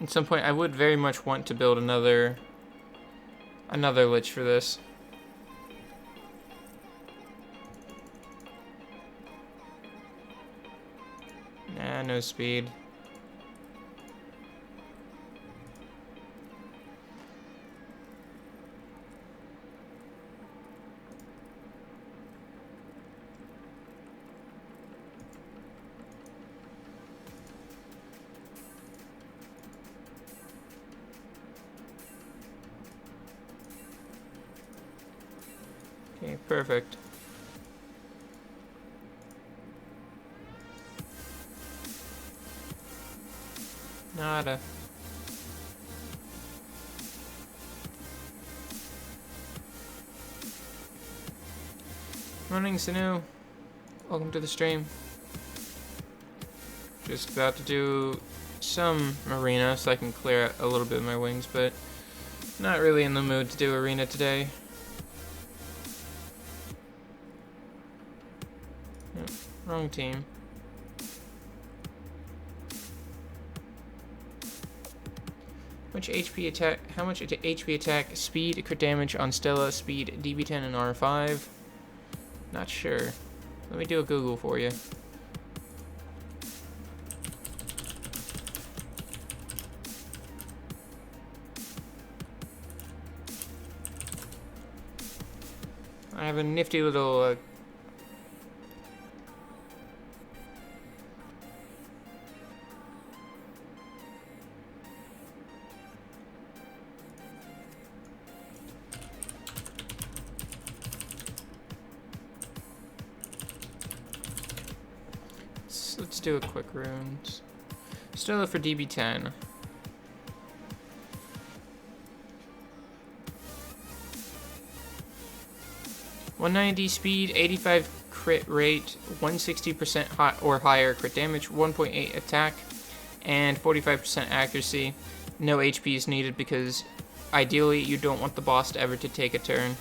At some point, I would very much want to build another Lich for this. Nah, no speed. Okay, perfect. Nada. Morning, Sanu. Welcome to the stream. Just about to do some arena so I can clear out a little bit of my wings, but not really in the mood to do arena today. Yep, wrong team. Much HP attack? How much HP attack, speed, crit damage on Stella, speed, DB10, and R5? Not sure. Let me do a Google for you. I have a nifty little let's do a quick runes. Stella for DB10. .190 speed, 85 crit rate, 160% high or higher crit damage, 1.8 attack, and 45% accuracy. No HP is needed because ideally you don't want the boss to ever to take a turn.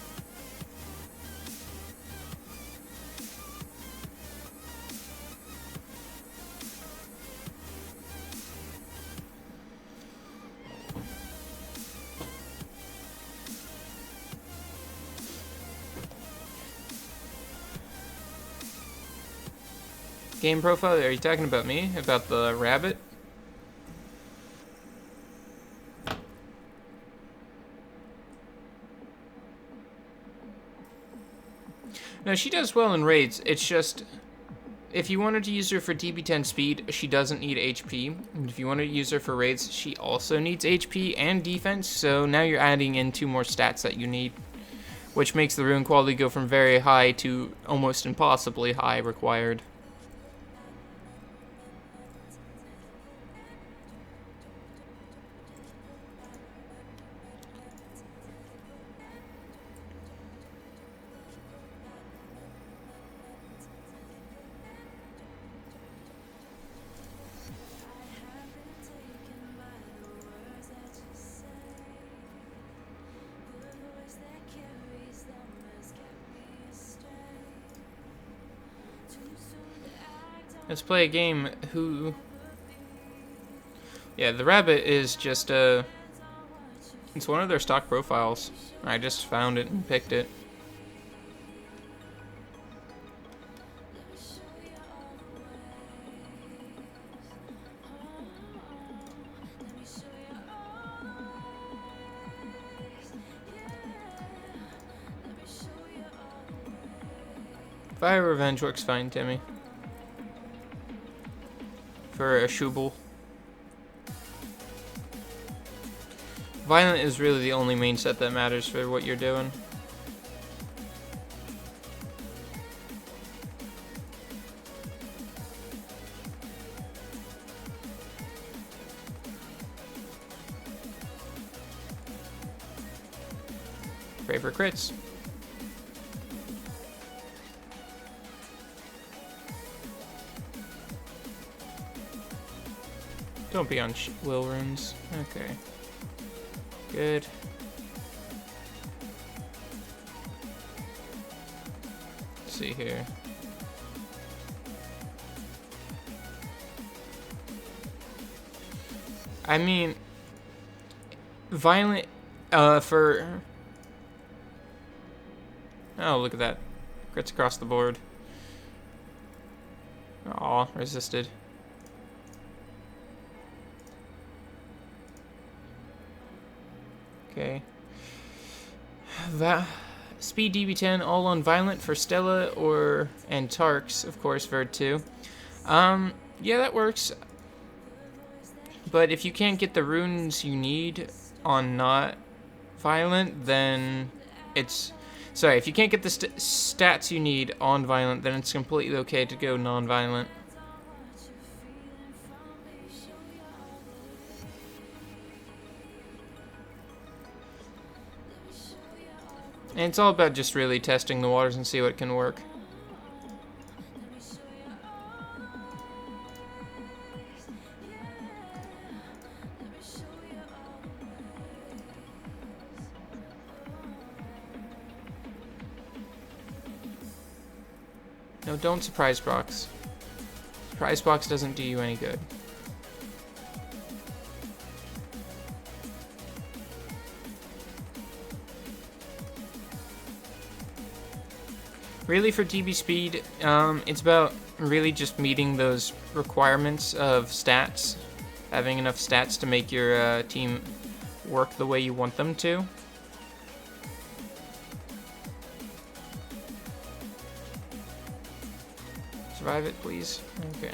Game profile? Are you talking about me? About the rabbit? No, she does well in raids. It's just, if you wanted to use her for DB10 speed, she doesn't need HP. And if you wanted to use her for raids, she also needs HP and defense. So now you're adding in 2 more stats that you need, which makes the rune quality go from very high to almost impossibly high required. Let's play a game. Who? Yeah, the rabbit is just it's one of their stock profiles. I just found it and picked it. Fire Revenge works fine, Timmy. For a Shubel. Violent is really the only main set that matters for what you're doing. Pray for crits. Don't be on will runes. Okay. Good. Let's see here. I mean, violent, for... Oh, look at that. Crits across the board. Aw, resisted. Okay. Speed DB10 all on Violent for Stella and Tarks, of course, Verd 2. Yeah, that works. But if you can't get the runes you need on not Violent, then it's... Sorry, if you can't get the stats you need on Violent, then it's completely okay to go non-violent. And it's all about just really testing the waters and see what can work. No, don't surprise box. Surprise box doesn't do you any good. Really, for DB speed, it's about really just meeting those requirements of stats, having enough stats to make your team work the way you want them to. Survive it, please. Okay.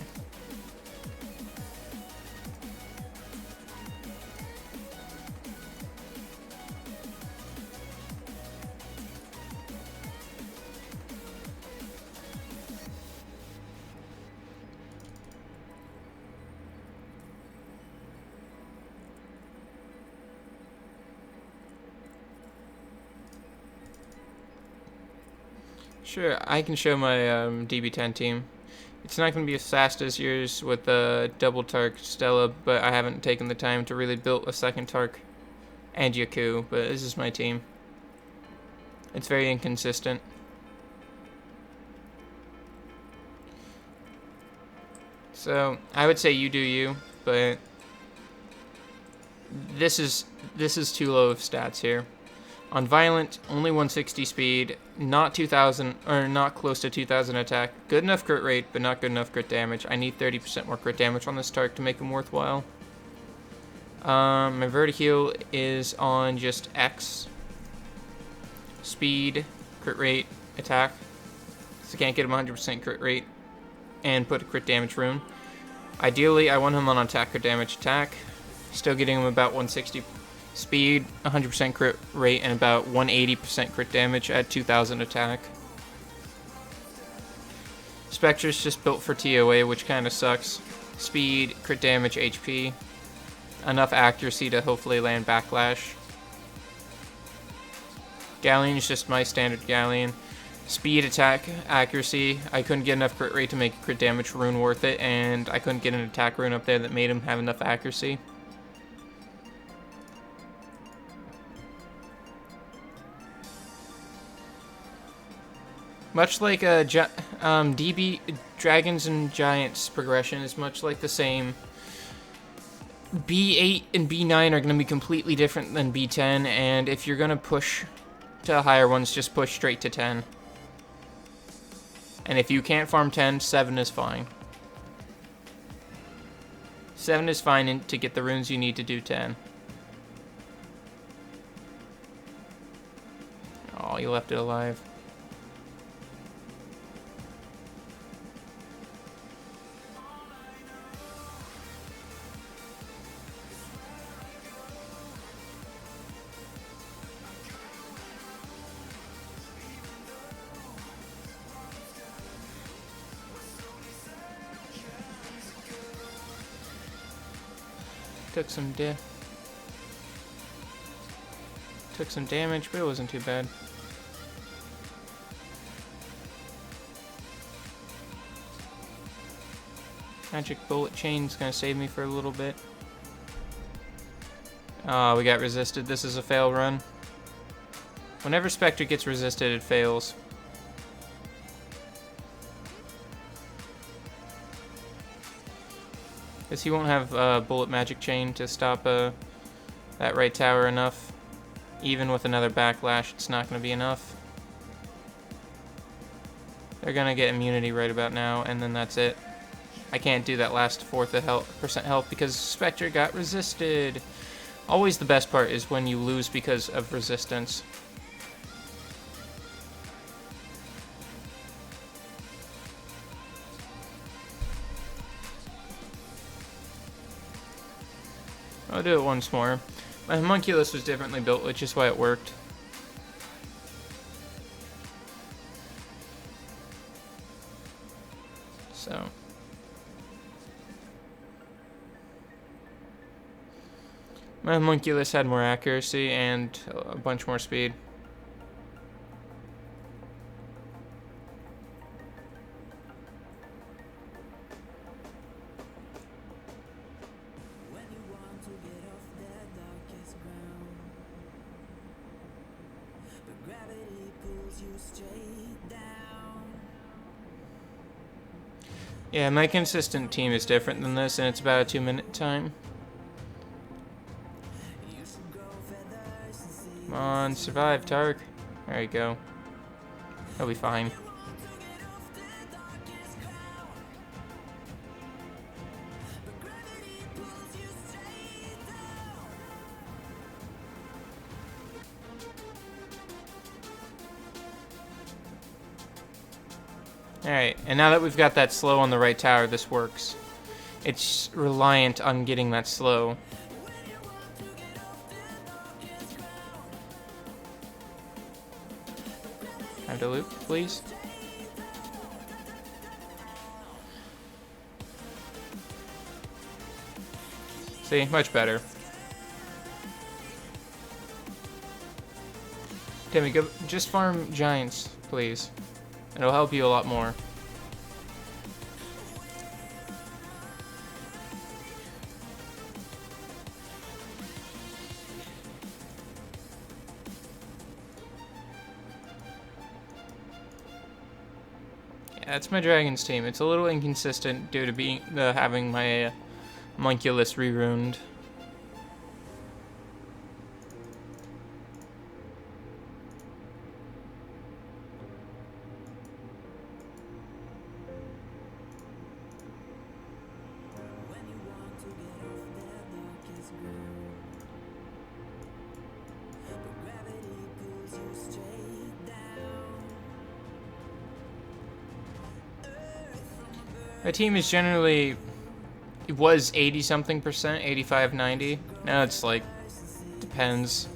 Sure, I can show my DB10 team. It's not going to be as fast as yours with the double Tark Stella, but I haven't taken the time to really build a second Tark and Yaku, but this is my team. It's very inconsistent. So, I would say you do you, but this is too low of stats here. On Violent, only 160 speed, not 2000, or not close to 2000 attack. Good enough crit rate, but not good enough crit damage. I need 30% more crit damage on this Tark to make him worthwhile. My Vertiheal is on just X. Speed, crit rate, attack. So I can't get him 100% crit rate and put a crit damage rune. Ideally, I want him on attack crit damage attack. Still getting him about 160 speed, 100% crit rate, and about 180% crit damage at 2000 attack. Spectre's just built for TOA, which kind of sucks. Speed, crit damage, HP. Enough accuracy to hopefully land Backlash. Galleon's just my standard Galleon. Speed, attack, accuracy. I couldn't get enough crit rate to make a crit damage rune worth it, and I couldn't get an attack rune up there that made him have enough accuracy. Much like a DB Dragons and Giants progression is much like the same. B8 and B9 are going to be completely different than B10, and if you're going to push to higher ones, just push straight to 10. And if you can't farm 10, 7 is fine. 7 is fine to get the runes you need to do 10. Oh, you left it alive. Took some damage, but it wasn't too bad. Magic bullet chain's gonna save me for a little bit. Oh, we got resisted. This is a fail run. Whenever Spectre gets resisted, it fails. Because he won't have bullet magic chain to stop that right tower enough. Even with another backlash, it's not going to be enough. They're going to get immunity right about now, and then that's it. I can't do that last fourth of health because Spectre got resisted. Always the best part is when you lose because of resistance. I'll do it once more. My homunculus was differently built, which is why it worked. So. My homunculus had more accuracy and a bunch more speed. Yeah, my consistent team is different than this, and it's about a 2-minute time. Come on, survive, Tark. There you go. He'll be fine. Alright, and now that we've got that slow on the right tower, this works. It's reliant on getting that slow. Time to loop, please. See, much better. Timmy, go just farm giants, please. It'll help you a lot more. Yeah, that's my Dragons team. It's a little inconsistent due to being having my Homunculus re-ruined. My team is generally, it was 80-something%, 85, 90. Now it's like, depends.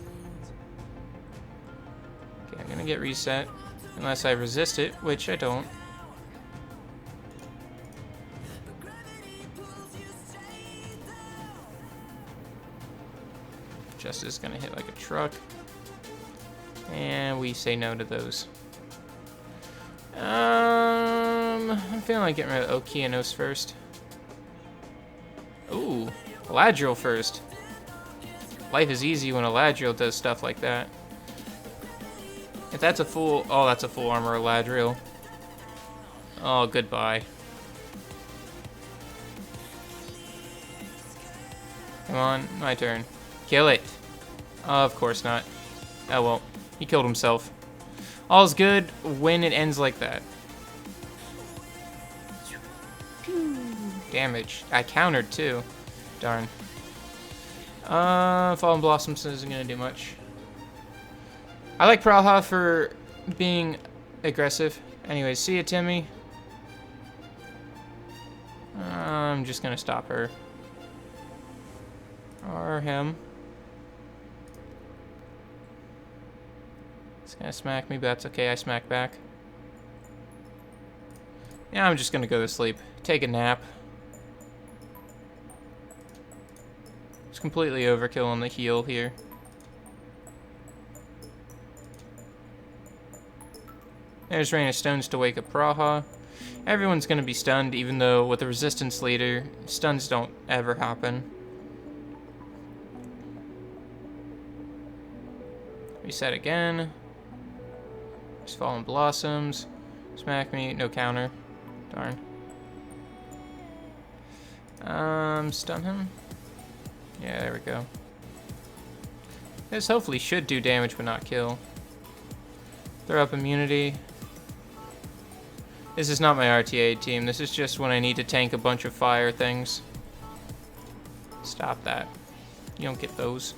Okay, I'm gonna get reset, unless I resist it, which I don't. Justice is gonna hit like a truck. And we say no to those. I'm feeling like getting rid of Okeanos first. Ooh, Eladriel first. Life is easy when Eladriel does stuff like that. If that's a full... Oh, that's a full armor Eladriel. Oh, goodbye. Come on, my turn. Kill it. Oh, of course not. Oh, well. He killed himself. All's good when it ends like that. Damage. I countered, too. Darn. Fallen Blossoms isn't gonna do much. I like Praha for being aggressive. Anyways, see ya, Timmy. I'm just gonna stop her. Or him. It's gonna smack me, but that's okay. I smack back. Yeah, I'm just gonna go to sleep. Take a nap. It's completely overkill on the heal here. There's Rain of Stones to wake up Praha. Everyone's gonna be stunned, even though with the Resistance Leader, stuns don't ever happen. Reset again. There's Fallen Blossoms. Smack me, no counter. Darn. Stun him? Yeah, there we go. This hopefully should do damage but not kill. Throw up immunity. This is not my RTA team. This is just when I need to tank a bunch of fire things. Stop that. You don't get those.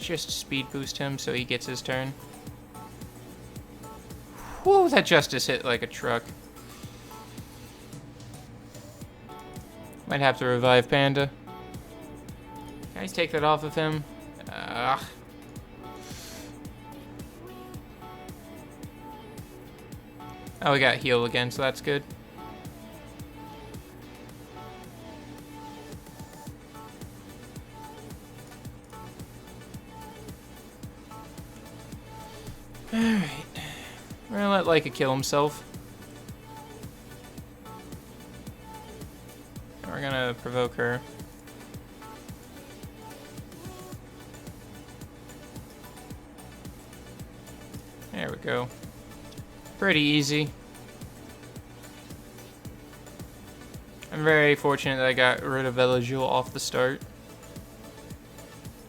Just speed boost him so he gets his turn. Whoa, that Justice hit like a truck. Might have to revive Panda. Can I take that off of him? Ugh. Oh, we got heal again, so that's good. Alright. We're gonna let Leica kill himself. And we're gonna provoke her. There we go. Pretty easy. I'm very fortunate that I got rid of Eligil off the start.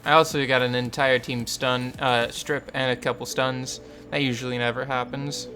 I also got an entire team stun, strip and a couple stuns. That usually never happens.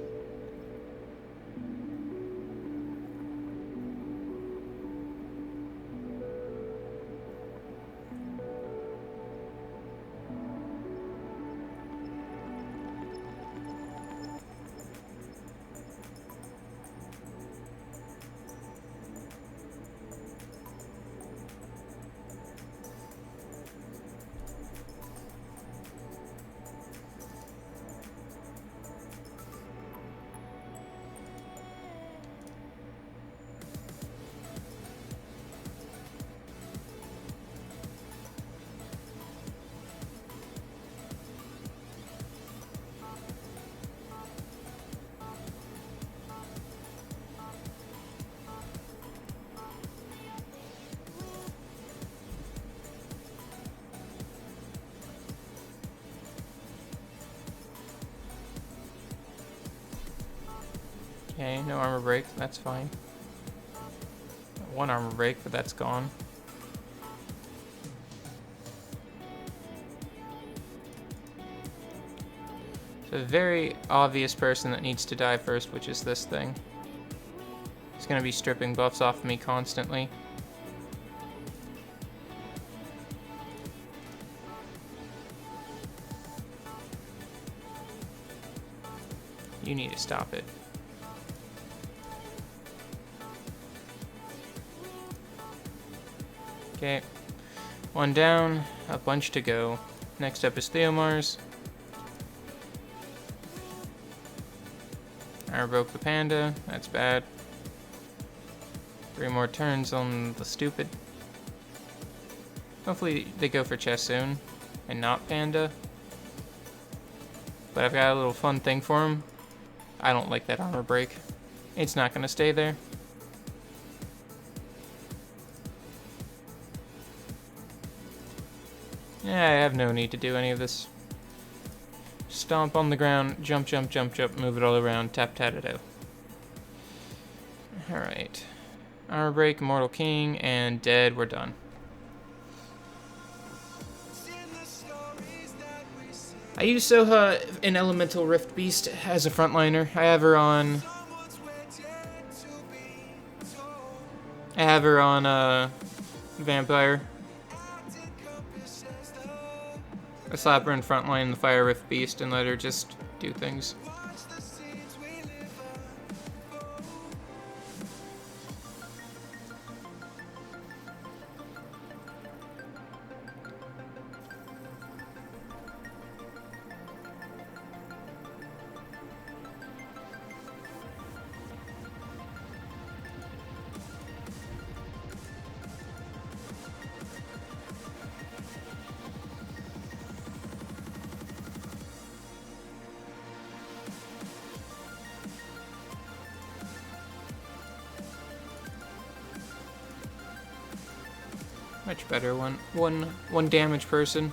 Okay, no armor break, that's fine. One armor break, but that's gone. So a very obvious person that needs to die first, which is this thing. He's gonna be stripping buffs off of me constantly. You need to stop it. Okay, one down, a bunch to go. Next up is Theomars. I broke the panda, that's bad. 3 more turns on the stupid. Hopefully they go for chest soon, and not panda. But I've got a little fun thing for him. I don't like that armor break. It's not gonna stay there. Yeah, I have no need to do any of this. Stomp on the ground, jump, jump, jump, jump, move it all around, tap, tat it out. Alright. Armor break, Immortal King, and dead, we're done. I use Soha in Elemental Rift Beast as a frontliner. I have her on Vampire. I slap her in frontline in the Fire Rift Beast and let her just do things. Much better, one damage person.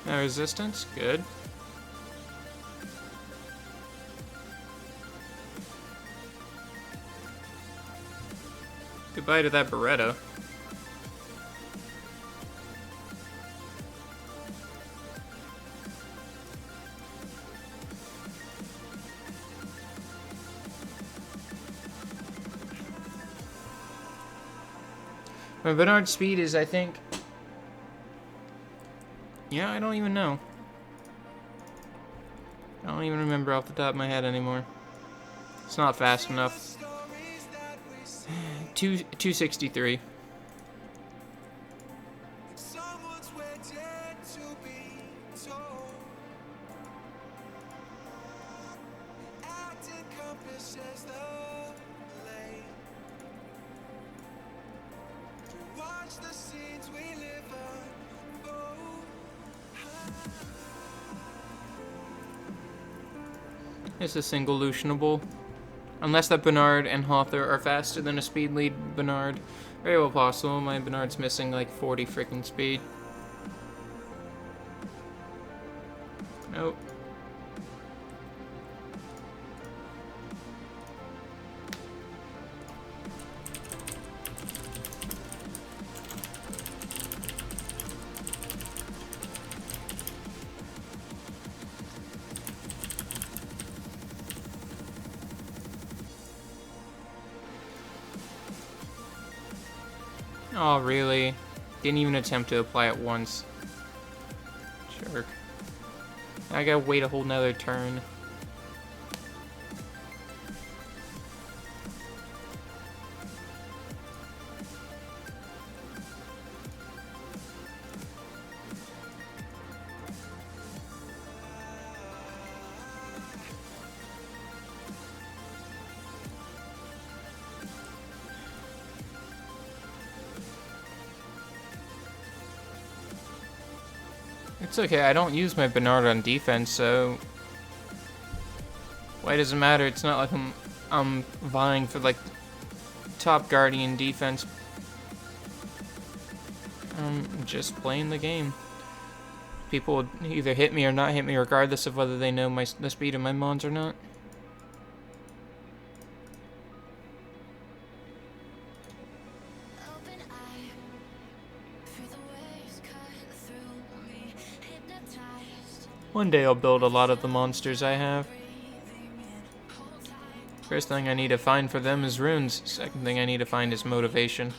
No resistance, good. Goodbye to that Beretta. My Bernard speed is, I think... Yeah, I don't even know. I don't even remember off the top of my head anymore. It's not fast enough. 263. It's a single Lucianable. Unless that Bernard and Hawther are faster than a speed lead Bernard. Very well possible. My Bernard's missing like 40 freaking speed. Nope. Oh, really? Didn't even attempt to apply it once. Jerk. I gotta wait a whole nother turn. It's okay, I don't use my Bernard on defense, so... Why does it matter? It's not like I'm I'm vying for, like, top Guardian defense. I'm just playing the game. People would either hit me or not hit me, regardless of whether they know the speed of my mons or not. One day I'll build a lot of the monsters I have. First thing I need to find for them is runes. Second thing I need to find is motivation.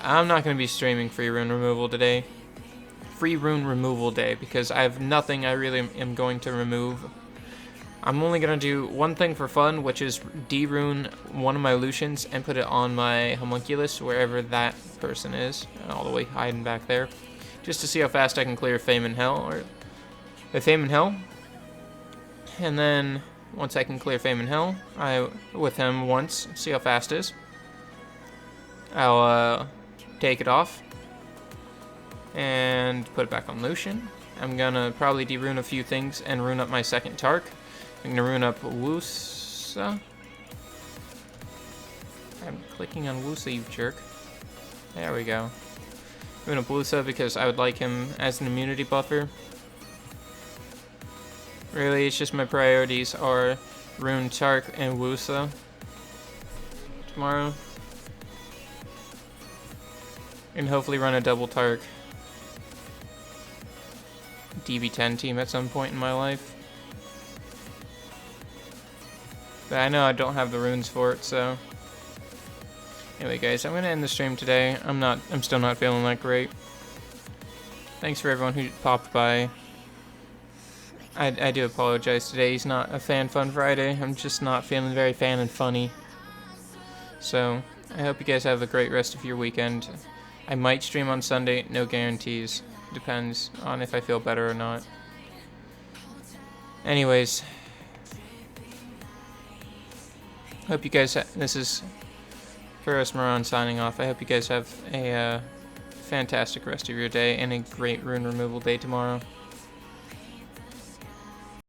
I'm not going to be streaming free rune removal today. Free rune removal day, because I have nothing I really am going to remove. I'm only going to do one thing for fun, which is de-rune one of my Lucians and put it on my homunculus, wherever that person is, all the way hiding back there, just to see how fast I can clear Fame in Hell, or the Fame in Hell. And then once I can clear Fame in Hell, with him once, see how fast it is. I'll take it off and put it back on Lucian. I'm gonna probably de-rune a few things and rune up my second Tark. I'm gonna rune up Wusa. I'm clicking on Wusa, you jerk. There we go. Rune up Wusa because I would like him as an immunity buffer. Really, it's just my priorities are rune Tark and Wusa tomorrow. And hopefully run a double Tark DB10 team at some point in my life. But I know I don't have the runes for it, so. Anyway guys, I'm gonna end the stream today. I'm still not feeling that great. Thanks for everyone who popped by. I do apologize today. It's not a Fan Fun Friday. I'm just not feeling very fan and funny. So, I hope you guys have a great rest of your weekend. I might stream on Sunday, no guarantees. Depends on if I feel better or not. Anyways, hope you guys. This is Feroz Moran signing off. I hope you guys have a fantastic rest of your day and a great rune removal day tomorrow.